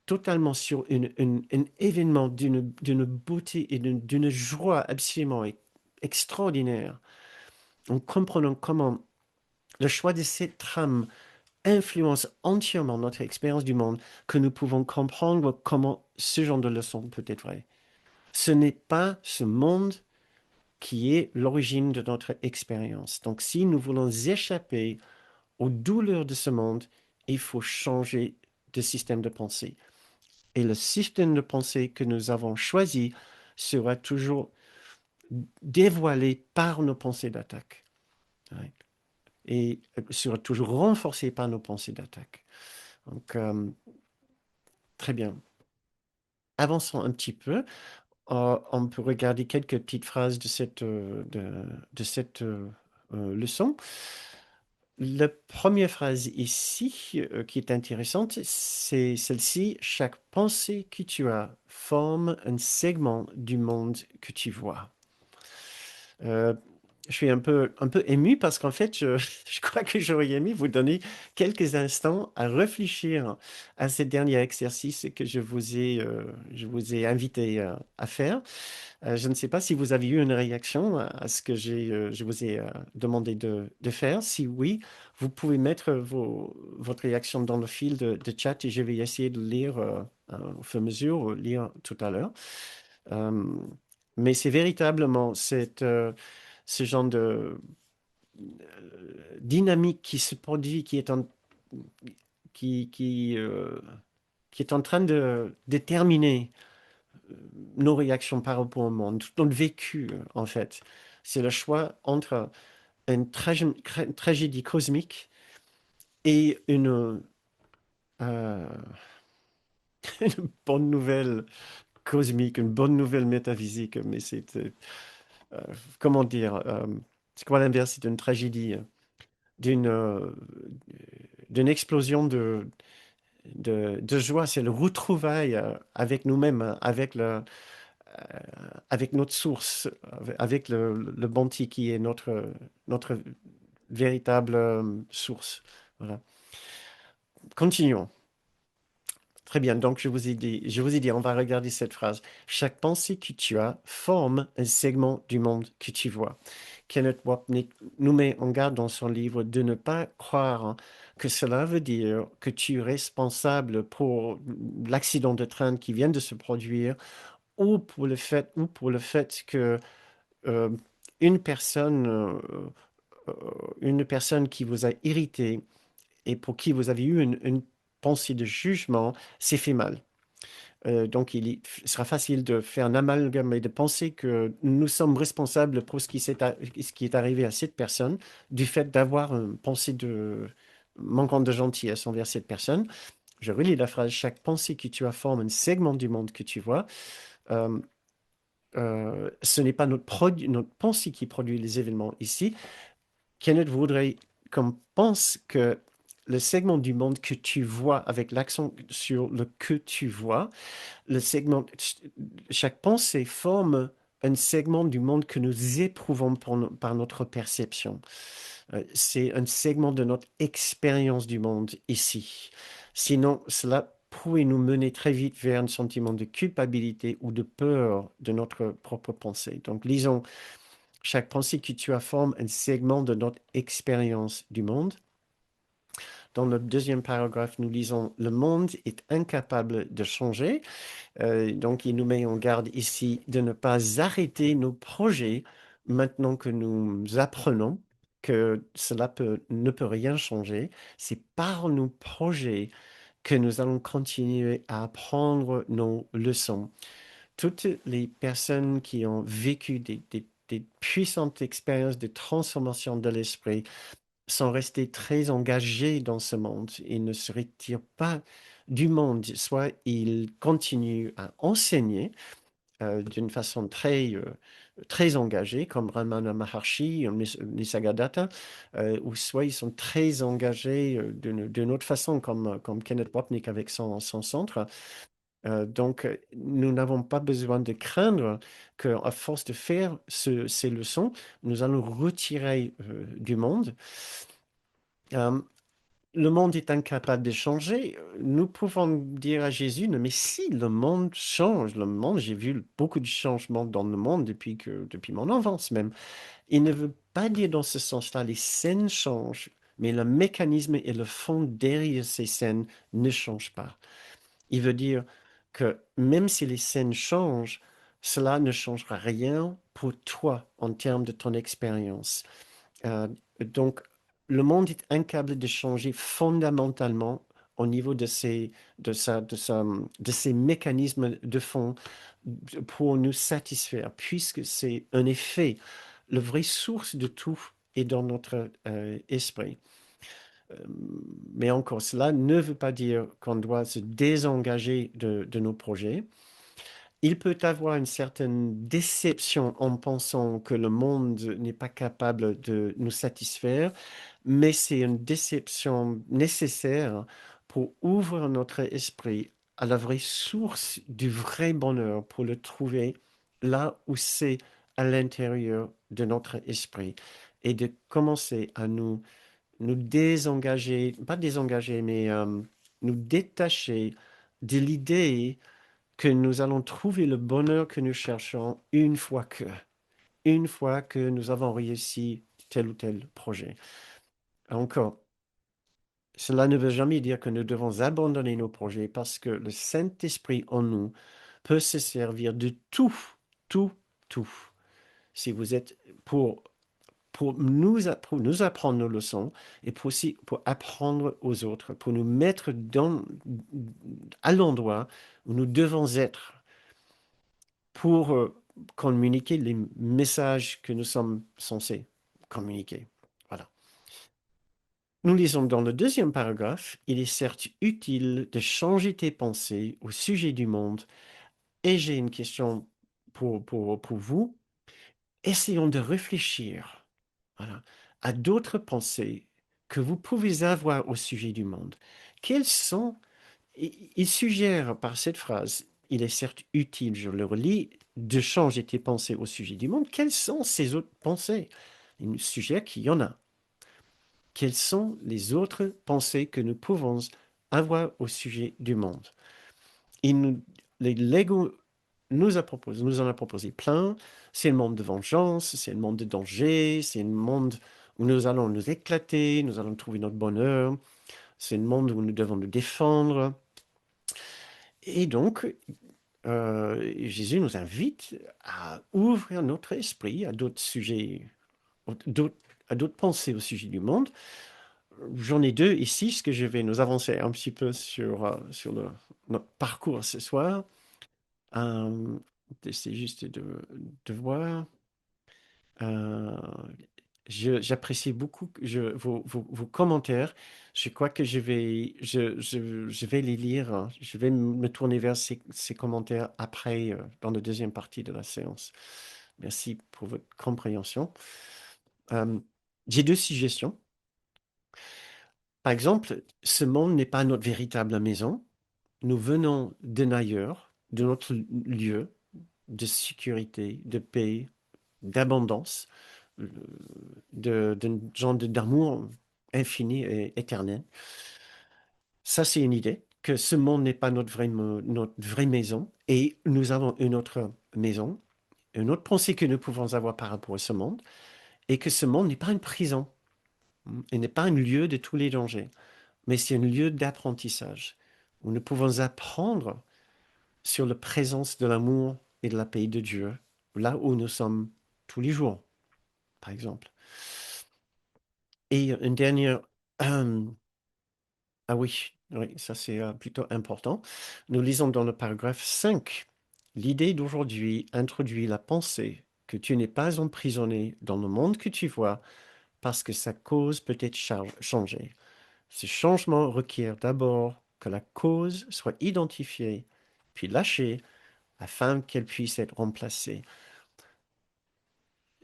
Speaker 1: totalement sur un événement d'une beauté et d'une joie absolument extraordinaire, en comprenant comment le choix de cette trame influence entièrement notre expérience du monde, que nous pouvons comprendre comment ce genre de leçon peut être vrai. Ce n'est pas ce monde qui est l'origine de notre expérience. Donc, si nous voulons échapper aux douleurs de ce monde, il faut changer de système de pensée. Et le système de pensée que nous avons choisi sera toujours dévoilé par nos pensées d'attaque. Ouais. Et sera toujours renforcé par nos pensées d'attaque. Donc, très bien. Avançons un petit peu. On peut regarder quelques petites phrases de cette leçon. La première phrase ici, qui est intéressante, c'est celle-ci. Chaque pensée que tu as forme un segment du monde que tu vois. Euh, je suis un peu ému parce qu'en fait, je crois que j'aurais aimé vous donner quelques instants à réfléchir à ce dernier exercice que je vous ai invité à faire. Je ne sais pas si vous avez eu une réaction à ce que je vous ai demandé de faire. Si oui, vous pouvez mettre votre réaction dans le fil de chat et je vais essayer de lire au fur et à mesure, lire tout à l'heure. Euh, mais c'est véritablement ce genre de dynamique qui se produit, qui, qui, euh, qui est en train de déterminer nos réactions par rapport au monde, tout notre vécu, en fait. C'est le choix entre une tragédie cosmique Et euh, une bonne nouvelle cosmique, une bonne nouvelle métaphysique, mais euh, comment dire, c'est quoi l'inverse d'une tragédie, d'une d'une explosion de joie, c'est le retrouvaille avec nous-mêmes, avec avec notre source, avec le Bonti qui est notre véritable source. Voilà. Continuons. Très bien, donc je vous ai dit, on va regarder cette phrase. Chaque pensée que tu as forme un segment du monde que tu vois. Kenneth Wapnick nous met en garde dans son livre de ne pas croire que cela veut dire que tu es responsable pour l'accident de train qui vient de se produire ou pour le fait que euh, une personne, euh, euh, une personne qui vous a irrité et pour qui vous avez eu une pensée de jugement s'est fait mal. Donc, il sera facile de faire un amalgame et de penser que nous sommes responsables pour ce qui est arrivé à cette personne du fait d'avoir une pensée de manquant de gentillesse envers cette personne. Je relis la phrase, chaque pensée que tu as forme un segment du monde que tu vois. Euh, ce n'est pas notre pensée qui produit les événements ici. Kenneth voudrait qu'on pense que le segment du monde que tu vois, avec l'accent sur le que tu vois, le segment, chaque pensée forme un segment du monde que nous éprouvons par notre perception. C'est un segment de notre expérience du monde ici. Sinon, cela pourrait nous mener très vite vers un sentiment de culpabilité ou de peur de notre propre pensée. Donc, lisons, chaque pensée que tu as forme un segment de notre expérience du monde. Dans le deuxième paragraphe, nous lisons, le monde est incapable de changer. Donc, il nous met en garde ici de ne pas arrêter nos projets maintenant que nous apprenons que ne peut rien changer. C'est par nos projets que nous allons continuer à apprendre nos leçons. Toutes les personnes qui ont vécu des puissantes expériences de transformation de l'esprit sont restés très engagés dans ce monde. Ils ne se retirent pas du monde, soit ils continuent à enseigner d'une façon très engagée, comme Ramana Maharshi, Nisargadatta, ou soit ils sont très engagés d'une autre façon, comme Kenneth Wapnick avec son centre. Donc, nous n'avons pas besoin de craindre qu'à force de faire ces leçons, nous allons retirer du monde. Euh, le monde est incapable de changer. Nous pouvons dire à Jésus, mais si le monde change, le monde, j'ai vu beaucoup de changements dans le monde depuis mon enfance même. Il ne veut pas dire dans ce sens-là, les scènes changent, mais le mécanisme et le fond derrière ces scènes ne changent pas. Il veut dire que même si les scènes changent, cela ne changera rien pour toi en termes de ton expérience. Euh, donc, le monde est incapable de changer fondamentalement au niveau de ses mécanismes de fond pour nous satisfaire, puisque c'est un effet. La vraie source de tout est dans notre esprit. Euh, mais encore, cela ne veut pas dire qu'on doit se désengager de nos projets. Il peut avoir une certaine déception en pensant que le monde n'est pas capable de nous satisfaire, mais c'est une déception nécessaire pour ouvrir notre esprit à la vraie source du vrai bonheur, pour le trouver là où c'est à l'intérieur de notre esprit et de commencer à nous désengager, pas désengager, mais nous détacher de l'idée que nous allons trouver le bonheur que nous cherchons une fois que nous avons réussi tel ou tel projet. Encore, cela ne veut jamais dire que nous devons abandonner nos projets parce que le Saint-Esprit en nous peut se servir de tout, tout, tout. Si vous êtes pour nous apprendre nos leçons et aussi pour apprendre aux autres, pour nous mettre à l'endroit où nous devons être pour communiquer les messages que nous sommes censés communiquer. Voilà. Nous lisons dans le deuxième paragraphe, il est certes utile de changer tes pensées au sujet du monde. Et j'ai une question pour vous. Essayons de réfléchir, voilà, à d'autres pensées que vous pouvez avoir au sujet du monde. Quelles sont, il suggère par cette phrase, il est certes utile, je le relis, de changer tes pensées au sujet du monde. Quelles sont ces autres pensées? Il nous suggère qu'il y en a. Quelles sont les autres pensées que nous pouvons avoir au sujet du monde? Il nous, les Lego nous en a proposé plein. C'est le monde de vengeance, c'est le monde de danger, c'est le monde où nous allons nous éclater, nous allons trouver notre bonheur, c'est le monde où nous devons nous défendre. Et donc, Jésus nous invite à ouvrir notre esprit à d'autres sujets, d'autres- à d'autres pensées au sujet du monde. J'en ai deux ici, ce que je vais nous avancer un petit peu sur notre parcours ce soir. Euh, c'est juste de voir. Euh, J'apprécie beaucoup vos commentaires. Je crois que je vais les lire, hein. Je vais me tourner vers ces commentaires après, dans la deuxième partie de la séance. Merci pour votre compréhension. Euh, j'ai deux suggestions. Par exemple, ce monde n'est pas notre véritable maison. Nous venons d'un ailleurs, de notre lieu de sécurité, de paix, d'abondance, d'un genre d'amour infini et éternel. Ça, c'est une idée, que ce monde n'est pas notre vraie maison et nous avons une autre maison, une autre pensée que nous pouvons avoir par rapport à ce monde et que ce monde n'est pas une prison, et n'est pas un lieu de tous les dangers, mais c'est un lieu d'apprentissage où nous pouvons apprendre sur la présence de l'amour et de la paix de Dieu, là où nous sommes tous les jours, par exemple. Et une dernière... euh, ah oui, oui, ça c'est plutôt important. Nous lisons dans le paragraphe 5. L'idée d'aujourd'hui introduit la pensée que tu n'es pas emprisonné dans le monde que tu vois parce que sa cause peut être changée. Ce changement requiert d'abord que la cause soit identifiée, puis lâchée, afin qu'elle puisse être remplacée.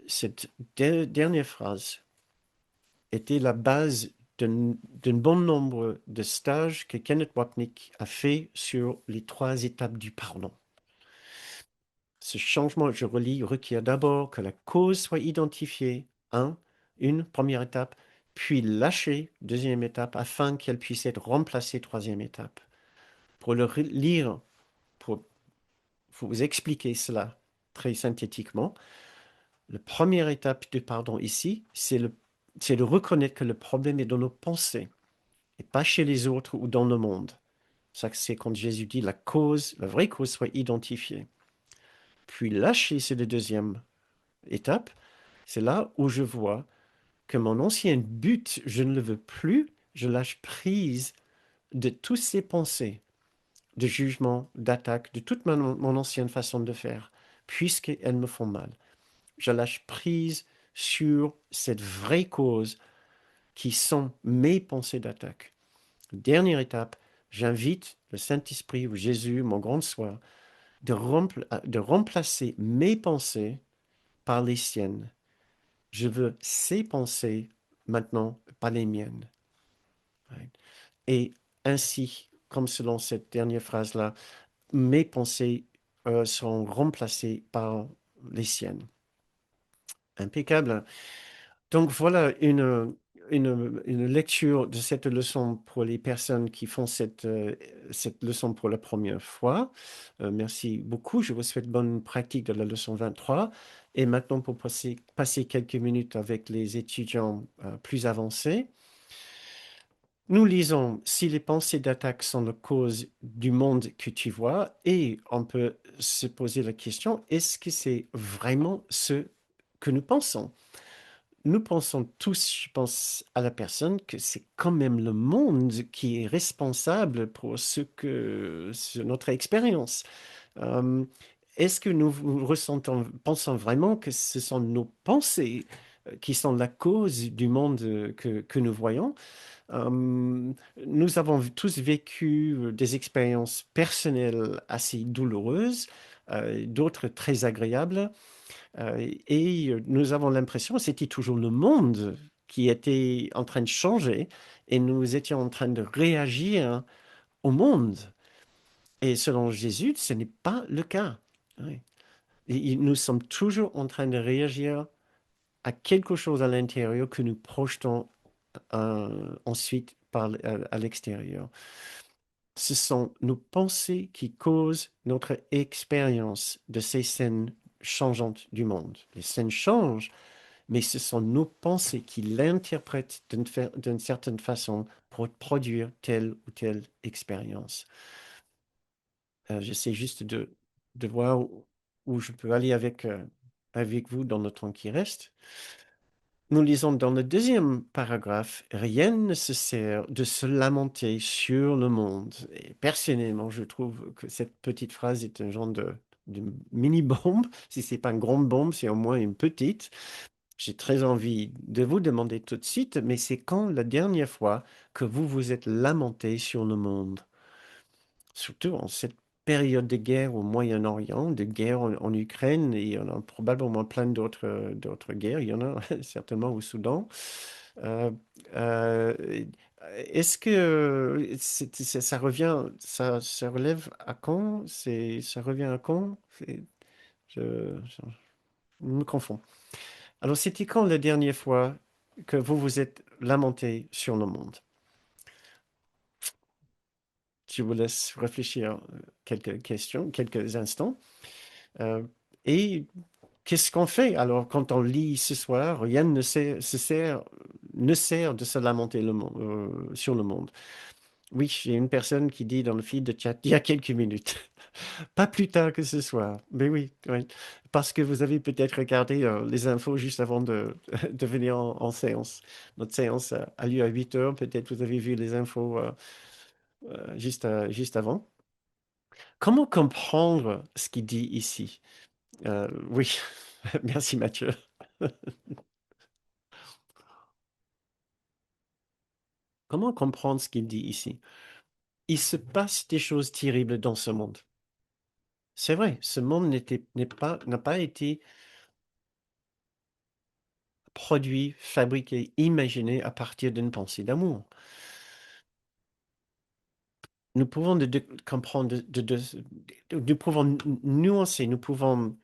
Speaker 1: Cette dernière phrase était la base d'un bon nombre de stages que Kenneth Wapnick a fait sur les trois étapes du pardon. Ce changement, je relis, requiert d'abord que la cause soit identifiée, une première étape, puis lâchée, deuxième étape, afin qu'elle puisse être remplacée, troisième étape. Pour le lire, pour vous expliquer cela très synthétiquement, la première étape du pardon ici, c'est de reconnaître que le problème est dans nos pensées et pas chez les autres ou dans le monde. Ça, c'est quand Jésus dit la cause, la vraie cause soit identifiée. Puis lâcher, c'est la deuxième étape. C'est là où je vois que mon ancien but, je ne le veux plus. Je lâche prise de toutes ces pensées de jugement, d'attaque, de toute mon ancienne façon de faire, puisqu'elles me font mal. Je lâche prise sur cette vraie cause qui sont mes pensées d'attaque. Dernière étape, j'invite le Saint-Esprit ou Jésus, mon grand soi, de remplacer mes pensées par les siennes. Je veux ces pensées maintenant, pas les miennes. Right? Et ainsi, comme selon cette dernière phrase-là, mes pensées seront remplacées par les siennes. Impeccable. Donc voilà une lecture de cette leçon pour les personnes qui font cette leçon pour la première fois. Merci beaucoup. Je vous souhaite bonne pratique de la leçon 23. Et maintenant, pour passer quelques minutes avec les étudiants plus avancés, nous lisons si les pensées d'attaque sont la cause du monde que tu vois, et on peut se poser la question, est-ce que c'est vraiment ce que nous pensons? Nous pensons tous, je pense à la personne, que c'est quand même le monde qui est responsable pour notre expérience. Euh, Est-ce que nous ressentons, pensons vraiment que ce sont nos pensées qui sont la cause du monde que nous voyons. Nous avons tous vécu des expériences personnelles assez douloureuses, d'autres très agréables, et nous avons l'impression que c'était toujours le monde qui était en train de changer et nous étions en train de réagir au monde. Et selon Jésus, ce n'est pas le cas. Oui. Et nous sommes toujours en train de réagir à quelque chose à l'intérieur que nous projetons ensuite à l'extérieur. Ce sont nos pensées qui causent notre expérience de ces scènes changeantes du monde. Les scènes changent, mais ce sont nos pensées qui l'interprètent d'une certaine façon pour produire telle ou telle expérience. J'essaie juste de voir où je peux aller avec vous dans le temps qui reste. Nous lisons dans le deuxième paragraphe, rien ne se sert de se lamenter sur le monde. Et personnellement, je trouve que cette petite phrase est un genre de mini-bombe. Si c'est pas une grande bombe, c'est au moins une petite. J'ai très envie de vous demander tout de suite, mais c'est quand la dernière fois que vous vous êtes lamenté sur le monde? Surtout en cette période de guerre au Moyen-Orient, de guerre en Ukraine, et il y en a probablement plein d'autres guerres. Il y en a certainement au Soudan. Euh, euh, Est-ce que ça revient, ça relève à quand? Ça revient à quand? Je me confonds. Alors, c'était quand la dernière fois que vous vous êtes lamenté sur le monde? Je vous laisse réfléchir quelques questions, quelques instants. Euh, et qu'est-ce qu'on fait alors quand on lit ce soir? Rien ne sert de se lamenter sur le monde. Oui, j'ai une personne qui dit dans le feed de chat il y a quelques minutes, pas plus tard que ce soir. Mais oui, oui. Parce que vous avez peut-être regardé les infos juste avant de venir en séance. Notre séance a lieu à 8 heures. Peut-être vous avez vu les infos juste avant. Comment comprendre ce qu'il dit ici? Oui, merci Mathieu. Comment comprendre ce qu'il dit ici? Il se passe des choses terribles dans ce monde. C'est vrai, ce monde n'a pas été produit, fabriqué, imaginé à partir d'une pensée d'amour. Nous pouvons comprendre, nous pouvons nuancer, nous pouvons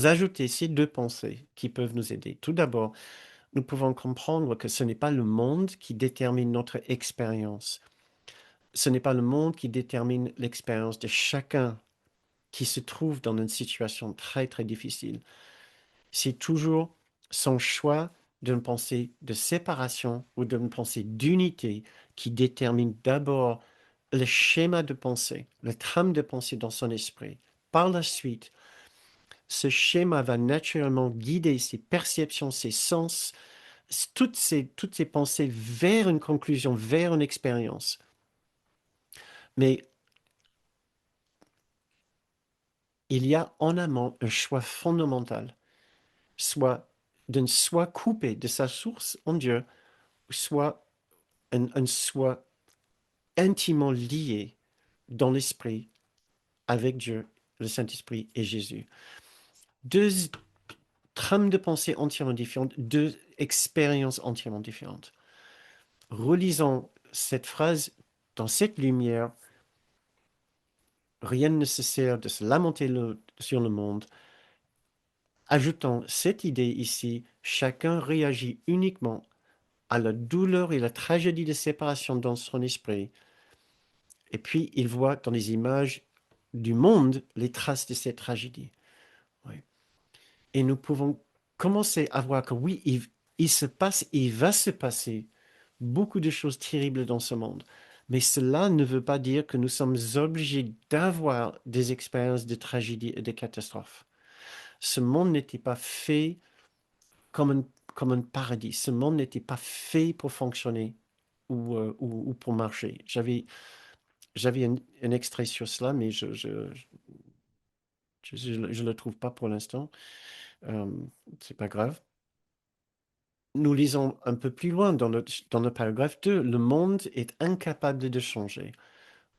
Speaker 1: ajouter ces deux pensées qui peuvent nous aider. Tout d'abord, nous pouvons comprendre que ce n'est pas le monde qui détermine notre expérience. Ce n'est pas le monde qui détermine l'expérience de chacun qui se trouve dans une situation très, très difficile. C'est toujours son choix d'une pensée de séparation ou d'une pensée d'unité qui détermine d'abord le schéma de pensée, le trame de pensée dans son esprit. Par la suite, ce schéma va naturellement guider ses perceptions, ses sens, toutes ces pensées vers une conclusion, vers une expérience. Mais il y a en amont un choix fondamental, soit coupé de sa source en Dieu, soit un soi intimement lié dans l'esprit avec Dieu, le Saint-Esprit et Jésus. Deux trames de pensée entièrement différentes, deux expériences entièrement différentes. Relisons cette phrase dans cette lumière. Rien ne se sert de se lamenter sur le monde. Ajoutons cette idée ici, chacun réagit uniquement à la douleur et la tragédie de séparation dans son esprit. Et puis, il voit dans les images du monde les traces de cette tragédie. Oui. Et nous pouvons commencer à voir que oui, il se passe, il va se passer beaucoup de choses terribles dans ce monde. Mais cela ne veut pas dire que nous sommes obligés d'avoir des expériences de tragédie et de catastrophes. Ce monde n'était pas fait comme comme un paradis. Ce monde n'était pas fait pour fonctionner ou pour marcher. J'avais un extrait sur cela, mais je le trouve pas pour l'instant. Euh, c'est pas grave. nous lisons un peu plus loin dans le paragraphe 2, le monde est incapable de changer.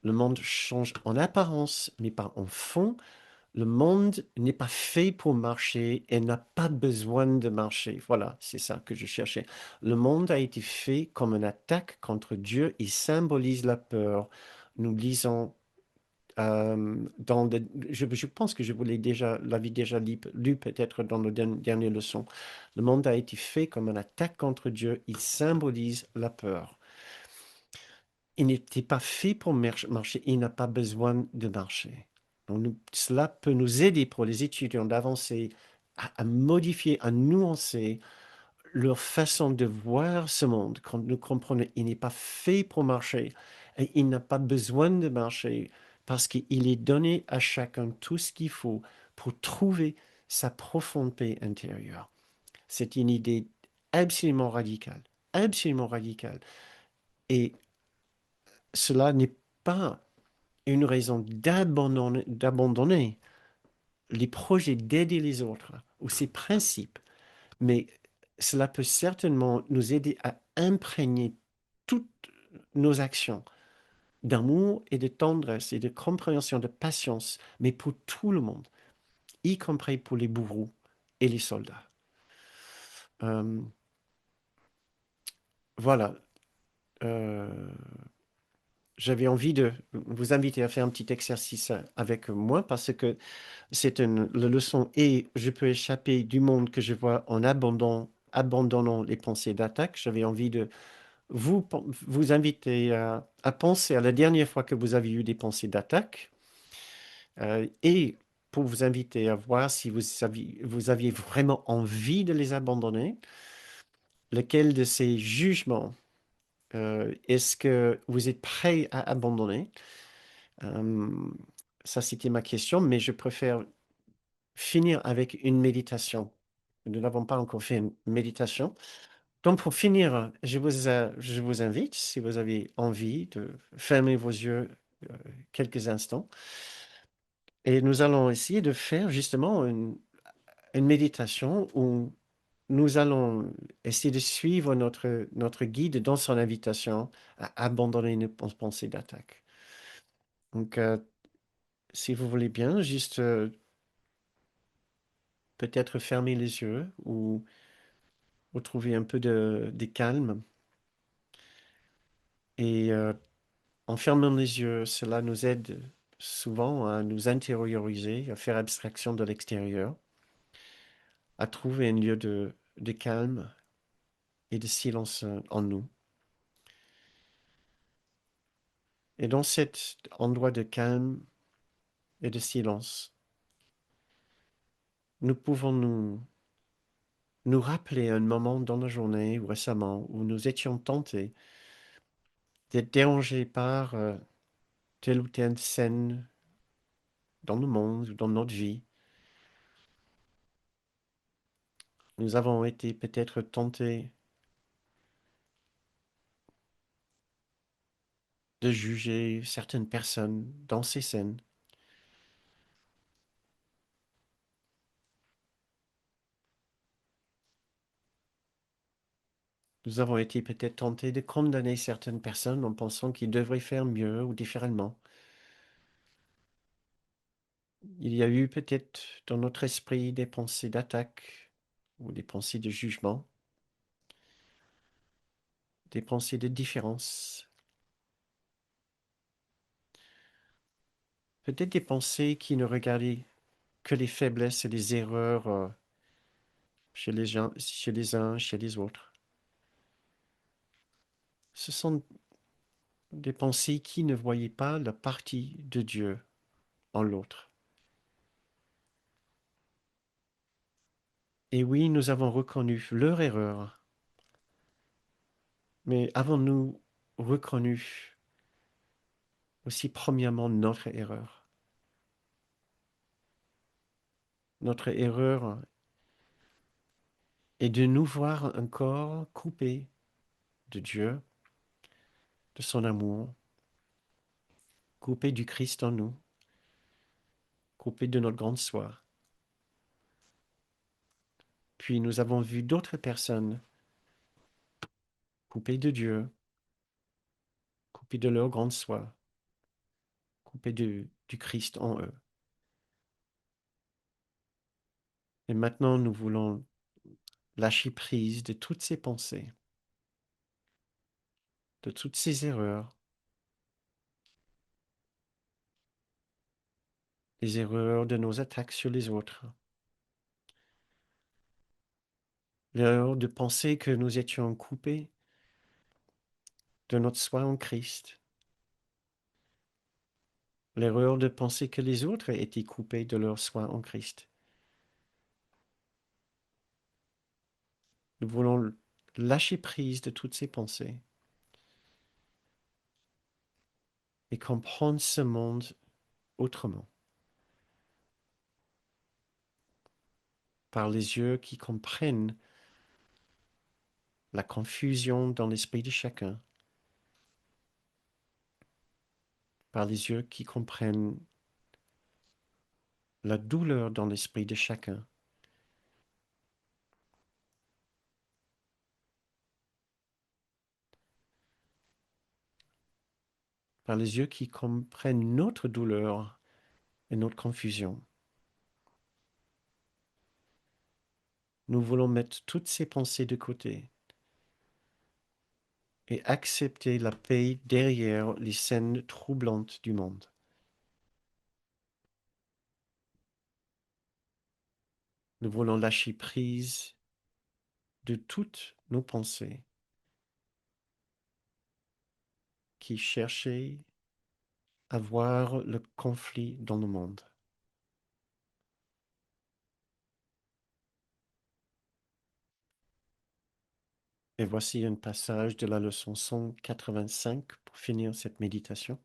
Speaker 1: Le monde change en apparence, mais pas en fond. Le monde n'est pas fait pour marcher et n'a pas besoin de marcher. Voilà, c'est ça que je cherchais. Le monde a été fait comme une attaque contre Dieu. Il symbolise la peur. Nous lisons je pense que je vous l'avais déjà lu peut-être dans nos dernières leçons. Le monde a été fait comme une attaque contre Dieu. Il symbolise la peur. Il n'était pas fait pour marcher. Il n'a pas besoin de marcher. Donc, cela peut nous aider pour les étudiants d'avancer, à modifier, à nuancer leur façon de voir ce monde. Quand nous comprenons, il n'est pas fait pour marcher et il n'a pas besoin de marcher parce qu'il est donné à chacun tout ce qu'il faut pour trouver sa profonde paix intérieure. C'est une idée absolument radicale, absolument radicale. Et cela n'est pas une raison d'abandonner les projets d'aider les autres ou ses principes, mais cela peut certainement nous aider à imprégner toutes nos actions d'amour et de tendresse et de compréhension, de patience, mais pour tout le monde, y compris pour les bourreaux et les soldats. Euh, voilà. Euh, J'avais envie de vous inviter à faire un petit exercice avec moi parce que c'est la leçon et je peux échapper du monde que je vois en abandonnant les pensées d'attaque. J'avais envie de vous inviter à penser à la dernière fois que vous avez eu des pensées d'attaque et pour vous inviter à voir si vous aviez vraiment envie de les abandonner. Lequel de ces jugements est-ce que vous êtes prêt à abandonner? Euh, Ça, c'était ma question, mais je préfère finir avec une méditation. Nous n'avons pas encore fait une méditation. Donc, pour finir, je vous invite, si vous avez envie, de fermer vos yeux euh, quelques instants. Et nous allons essayer de faire justement une méditation où nous allons essayer de suivre notre guide dans son invitation à abandonner nos pensées d'attaque. Donc, si vous voulez bien, juste peut-être fermer les yeux ou trouver un peu de calme. Et en fermant les yeux, cela nous aide souvent à nous intérioriser, à faire abstraction de l'extérieur, à trouver un lieu de calme et de silence en nous. Et dans cet endroit de calme et de silence, nous pouvons nous rappeler un moment dans la journée ou récemment où nous étions tentés d'être dérangés par telle ou telle scène dans le monde ou dans notre vie. Nous avons été peut-être tentés de juger certaines personnes dans ces scènes. Nous avons été peut-être tentés de condamner certaines personnes en pensant qu'ils devraient faire mieux ou différemment. Il y a eu peut-être dans notre esprit des pensées d'attaque ou des pensées de jugement, des pensées de différence, peut-être des pensées qui ne regardaient que les faiblesses et les erreurs chez les gens, chez les uns, chez les autres. Ce sont des pensées qui ne voyaient pas la partie de Dieu en l'autre. Et oui, nous avons reconnu leur erreur, mais avons-nous reconnu aussi premièrement notre erreur? Notre erreur est de nous voir encore coupés de Dieu, de son amour, coupés du Christ en nous, coupés de notre grande soi. Puis nous avons vu d'autres personnes coupés de Dieu, coupés de leur grande soi, coupés du Christ en eux. Et maintenant, nous voulons lâcher prise de toutes ces pensées, de toutes ces erreurs, les erreurs de nos attaques sur les autres, l'erreur de penser que nous étions coupés de notre soi en Christ, l'erreur de penser que les autres étaient coupés de leur soi en Christ. Nous voulons lâcher prise de toutes ces pensées et comprendre ce monde autrement, par les yeux qui comprennent la confusion dans l'esprit de chacun, par les yeux qui comprennent la douleur dans l'esprit de chacun, par les yeux qui comprennent notre douleur et notre confusion. Nous voulons mettre toutes ces pensées de côté et accepter la paix derrière les scènes troublantes du monde. Nous voulons lâcher prise de toutes nos pensées qui cherchaient à voir le conflit dans le monde. Et voici un passage de la leçon 185 pour finir cette méditation.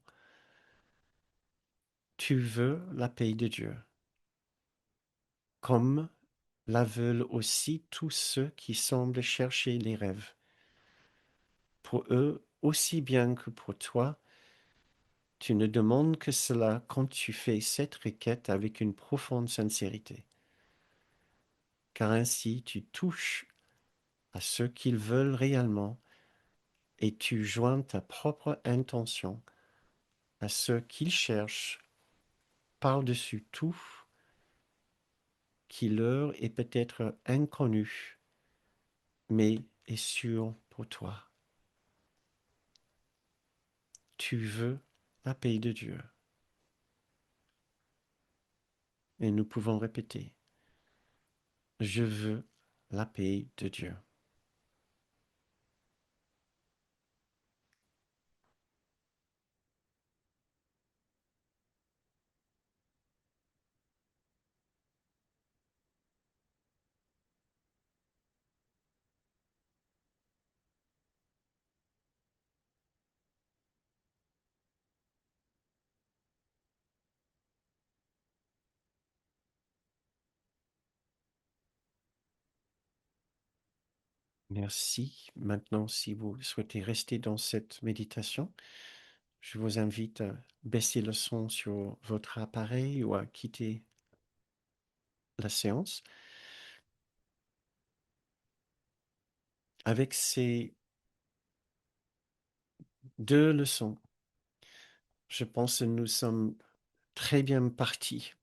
Speaker 1: Tu veux la paix de Dieu, comme la veulent aussi tous ceux qui semblent chercher les rêves. Pour eux, aussi bien que pour toi, tu ne demandes que cela quand tu fais cette requête avec une profonde sincérité. Car ainsi tu touches à ce qu'ils veulent réellement et tu joins ta propre intention à ce qu'ils cherchent par-dessus tout qui leur est peut-être inconnu, mais est sûr pour toi. Tu veux la paix de Dieu. Et nous pouvons répéter, je veux la paix de Dieu. Merci. Maintenant, si vous souhaitez rester dans cette méditation, je vous invite à baisser le son sur votre appareil ou à quitter la séance. Avec ces deux leçons, je pense que nous sommes très bien partis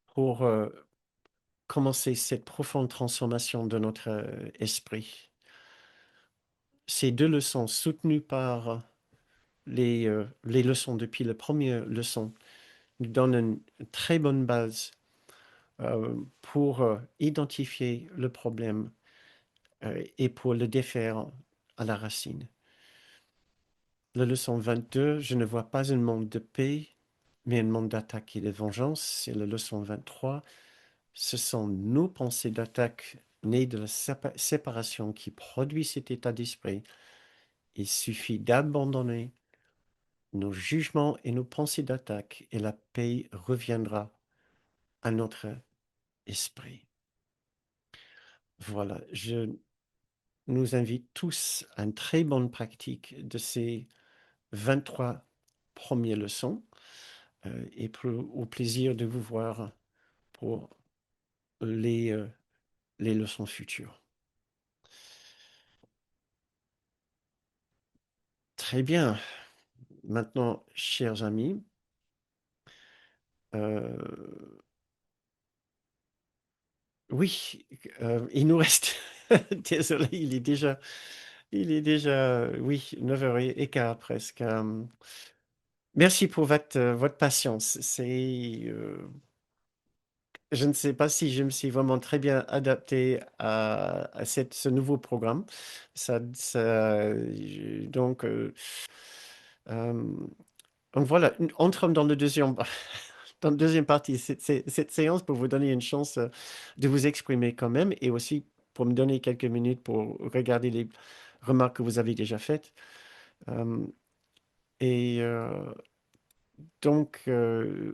Speaker 1: pour commencer cette profonde transformation de notre esprit. Ces deux leçons soutenues par les leçons depuis la première leçon nous donnent une très bonne base pour identifier le problème et pour le défaire à la racine. La leçon 22, je ne vois pas un monde de paix, mais un monde d'attaque et de vengeance. C'est la leçon 23. Ce sont nos pensées d'attaque nées de la séparation qui produit cet état d'esprit. Il suffit d'abandonner nos jugements et nos pensées d'attaque et la paix reviendra à notre esprit. Voilà, je nous invite tous à une très bonne pratique de ces 23 premières leçons et au plaisir de vous voir pour les, les leçons futures. Très bien. Maintenant, chers amis, euh, oui, il nous reste. Désolé, oui, 9h15 presque. Merci pour votre patience. Je ne sais pas si je me suis vraiment très bien adapté à ce nouveau programme. Donc, euh, donc voilà, entrons dans le deuxième, dans la deuxième partie. Cette séance pour vous donner une chance de vous exprimer quand même et aussi pour me donner quelques minutes pour regarder les remarques que vous avez déjà faites. Euh, et donc,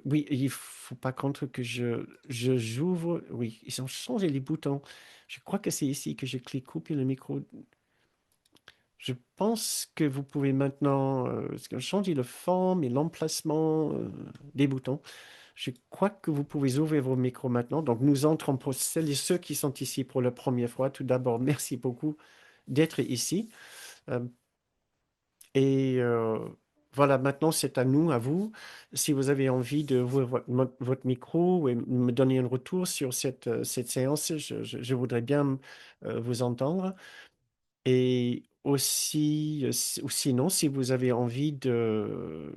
Speaker 1: oui, il faut pas contre que j'ouvre. Oui, ils ont changé les boutons. Je crois que c'est ici que je clique couper le micro. Je pense que vous pouvez maintenant changer le forme et l'emplacement des boutons. Je crois que vous pouvez ouvrir vos micros maintenant. Donc, nous entrons pour celles et ceux qui sont ici pour la première fois. Tout d'abord, merci beaucoup d'être ici. Euh, et voilà, maintenant, c'est à nous, à vous. Si vous avez envie de ouvrir votre micro et me donner un retour sur cette séance, je voudrais bien vous entendre. Et aussi, ou sinon, si vous avez envie euh,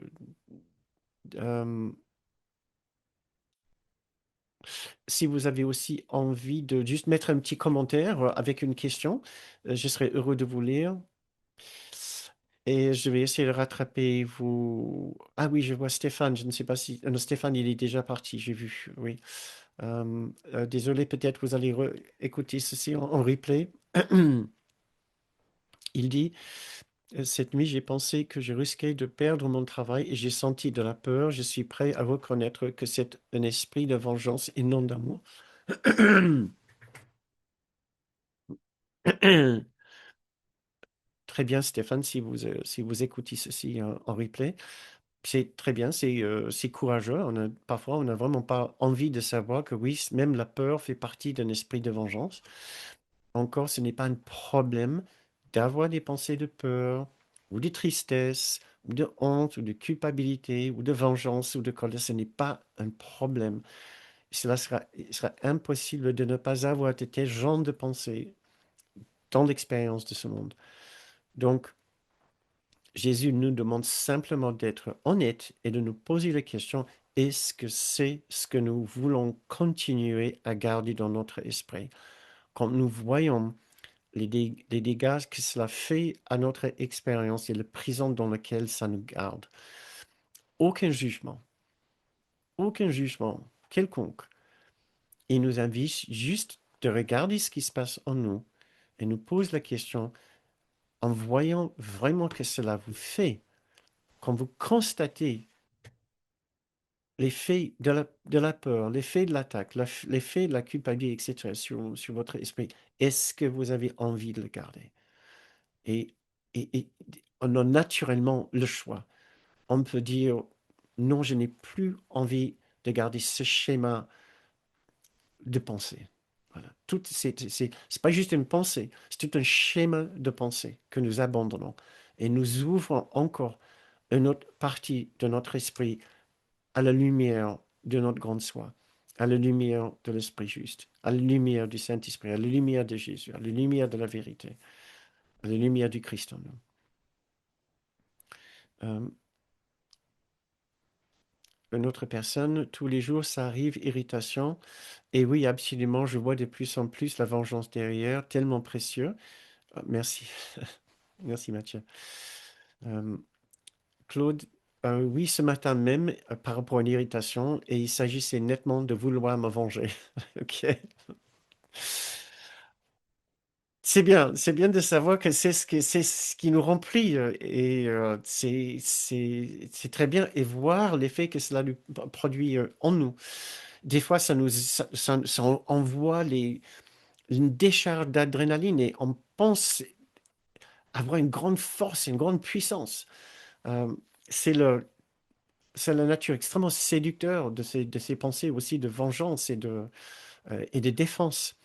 Speaker 1: si vous avez aussi envie de juste mettre un petit commentaire avec une question, je serai heureux de vous lire. Et je vais essayer de rattraper vous. Ah oui, je vois Stéphane. Je ne sais pas si. Non, Stéphane, il est déjà parti, j'ai vu. Oui. Désolé, peut-être vous allez écouter ceci en replay. Il dit, cette nuit, j'ai pensé que je risquais de perdre mon travail et j'ai senti de la peur. Je suis prêt à reconnaître que c'est un esprit de vengeance et non d'amour. Très bien, Stéphane, si vous écoutez ceci en replay, c'est très bien, c'est courageux. Parfois, on n'a vraiment pas envie de savoir que oui, même la peur fait partie d'un esprit de vengeance. Encore, ce n'est pas un problème d'avoir des pensées de peur, ou de tristesse, ou de honte, ou de culpabilité, ou de vengeance, ou de colère. Ce n'est pas un problème. Il sera impossible de ne pas avoir de tels genres de pensées dans l'expérience de ce monde. Donc, Jésus nous demande simplement d'être honnête et de nous poser la question, est-ce que c'est ce que nous voulons continuer à garder dans notre esprit? Quand nous voyons les dégâts que cela fait à notre expérience et la prison dans laquelle ça nous garde, aucun jugement quelconque. Il nous invite juste de regarder ce qui se passe en nous et nous pose la question en voyant vraiment que cela vous fait, quand vous constatez l'effet de la peur, l'effet de l'attaque, l'effet de la culpabilité, etc., sur votre esprit, est-ce que vous avez envie de le garder? Et, et on a naturellement le choix. On peut dire, non, je n'ai plus envie de garder ce schéma de pensée. Voilà. C'est pas juste une pensée, c'est tout un schéma de pensée que nous abandonnons. Et nous ouvrons encore une autre partie de notre esprit à la lumière de notre grande soi, à la lumière de l'Esprit juste, à la lumière du Saint-Esprit, à la lumière de Jésus, à la lumière de la vérité, à la lumière du Christ en nous. Euh, une autre personne, tous les jours, ça arrive, irritation. Et oui, absolument, je vois de plus en plus la vengeance derrière, tellement précieux. Merci, merci Mathieu. Euh, Claude, oui, ce matin même, par rapport à une irritation, et il s'agissait nettement de vouloir me venger. Ok. C'est bien de savoir que c'est ce qui nous remplit et c'est très bien et voir l'effet que cela lui produit en nous. Des fois, ça envoie une décharge d'adrénaline et on pense avoir une grande force, une grande puissance. Euh, c'est c'est la nature extrêmement séducteur de ces pensées aussi de vengeance et de défense.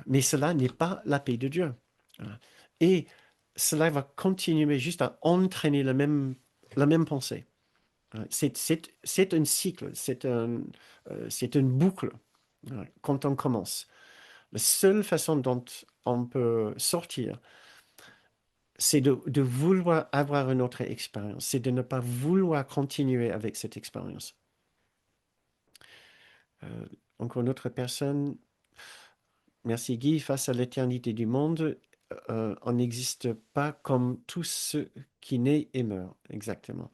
Speaker 1: Mais cela n'est pas la paix de Dieu. Voilà. Et cela va continuer juste à entraîner la même pensée. C'est un cycle, c'est une boucle quand on commence. La seule façon dont on peut sortir, c'est de vouloir avoir une autre expérience, c'est de ne pas vouloir continuer avec cette expérience. Euh, Encore une autre personne, merci Guy, face à l'éternité du monde, on n'existe pas comme tous ceux qui naissent et meurent. Exactement.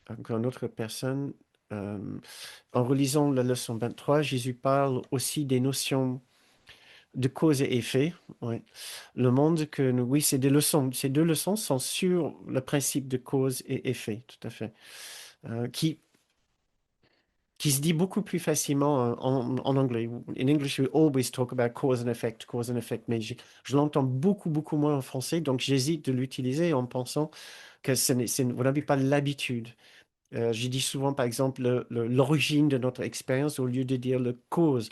Speaker 1: Encore une autre personne, euh, en relisant la leçon 23, Jésus parle aussi des notions de cause et effet. Ouais. Le monde que nous, oui, c'est des leçons. Ces deux leçons sont sur le principe de cause et effet, tout à fait, euh, qui, qui se dit beaucoup plus facilement en anglais. In English, we always talk about cause and effect, mais je l'entends beaucoup, beaucoup moins en français, donc j'hésite de l'utiliser en pensant que vous n'avez pas l'habitude. Je dis souvent, par exemple, l'origine de notre expérience au lieu de dire le cause.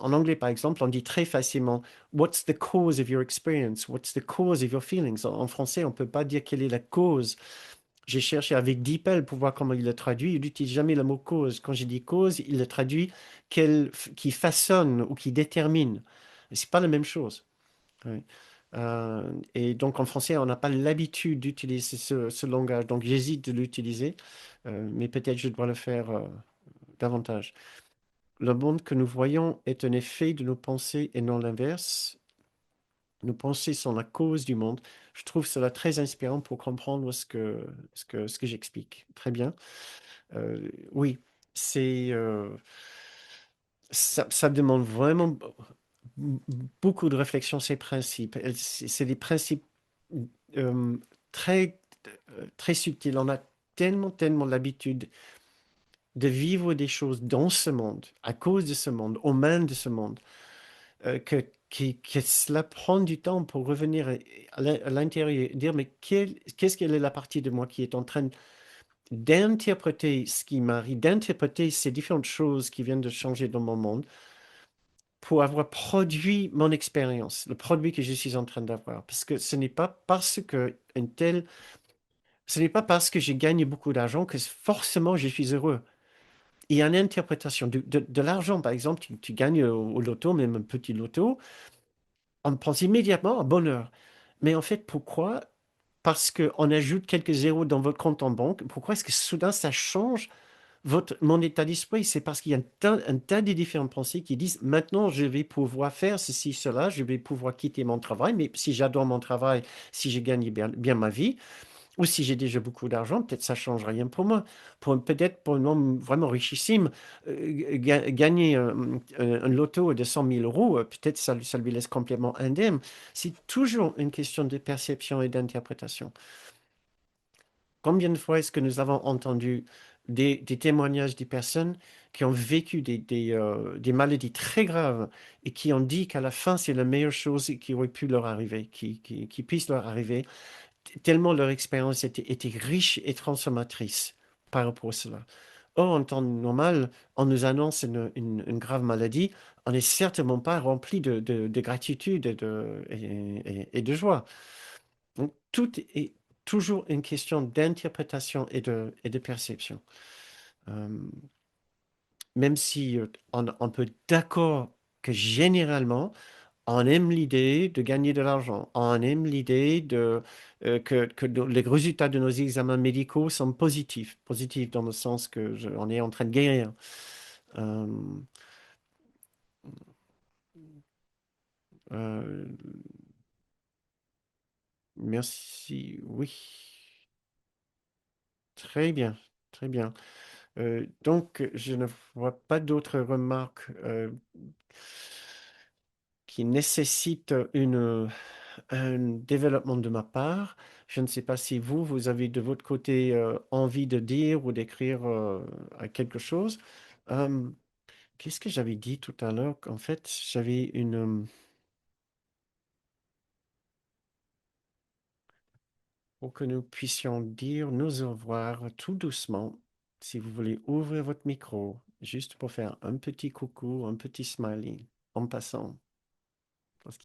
Speaker 1: En anglais, par exemple, on dit très facilement What's the cause of your experience? What's the cause of your feelings? En français, on ne peut pas dire quelle est la cause. J'ai cherché avec DeepL pour voir comment il le traduit. Il n'utilise jamais le mot cause. Quand j'ai dit cause, il le traduit qui façonne ou qui détermine. C'est pas la même chose. Oui. Et donc en français, on n'a pas l'habitude d'utiliser ce langage. Donc j'hésite de l'utiliser, mais peut-être je dois le faire davantage. Le monde que nous voyons est un effet de nos pensées et non l'inverse. Nos pensées sont la cause du monde. Je trouve cela très inspirant pour comprendre ce que j'explique. Très bien. Oui, c'est, ça demande vraiment beaucoup de réflexion, ces principes. C'est des principes euh, très, très subtils. On a tellement, tellement l'habitude de vivre des choses dans ce monde, à cause de ce monde, aux mains de ce monde, que cela prend du temps pour revenir à l'intérieur et dire, mais qu'est-ce qu'elle est la partie de moi qui est en train d'interpréter ce qui m'arrive, d'interpréter ces différentes choses qui viennent de changer dans mon monde pour avoir produit mon expérience, le produit que je suis en train d'avoir. Parce que ce n'est pas parce que j'ai gagné beaucoup d'argent que forcément je suis heureux. Il y a une interprétation de l'argent, par exemple, tu gagnes au loto, même un petit loto, on pense immédiatement à bonheur. Mais en fait, pourquoi? Parce qu'on ajoute quelques zéros dans votre compte en banque. Pourquoi est-ce que soudain ça change mon état d'esprit? C'est parce qu'il y a un tas de différentes pensées qui disent maintenant je vais pouvoir faire ceci, cela, je vais pouvoir quitter mon travail, mais si j'adore mon travail, si je gagne bien ma vie, ou si j'ai déjà beaucoup d'argent, peut-être ça ne change rien pour moi. Peut-être pour un homme vraiment richissime, gagner un loto de 100 000 euros, peut-être ça lui laisse complètement indemne. C'est toujours une question de perception et d'interprétation. Combien de fois est-ce que nous avons entendu des témoignages des personnes qui ont vécu des maladies très graves et qui ont dit qu'à la fin, c'est la meilleure chose qui aurait pu leur arriver, qui puisse leur arriver, tellement leur expérience était riche et transformatrice par rapport à cela. Or, en temps normal, on nous annonce une grave maladie, on n'est certainement pas rempli de gratitude et de joie. Donc, tout est toujours une question d'interprétation et de perception. Euh, Même si on peut être d'accord que généralement, on aime l'idée de gagner de l'argent. On aime l'idée que les résultats de nos examens médicaux sont positifs. Positifs dans le sens que on est en train de guérir. Euh, euh, merci. Oui. Très bien. Très bien. Donc, je ne vois pas d'autres remarques qui nécessitent un développement de ma part. Je ne sais pas si vous avez de votre côté envie de dire ou d'écrire quelque chose. Euh, Qu'est-ce que j'avais dit tout à l'heure? En fait, j'avais pour que nous puissions dire nous au revoir tout doucement. Si vous voulez ouvrir votre micro, juste pour faire un petit coucou, un petit smiley en passant.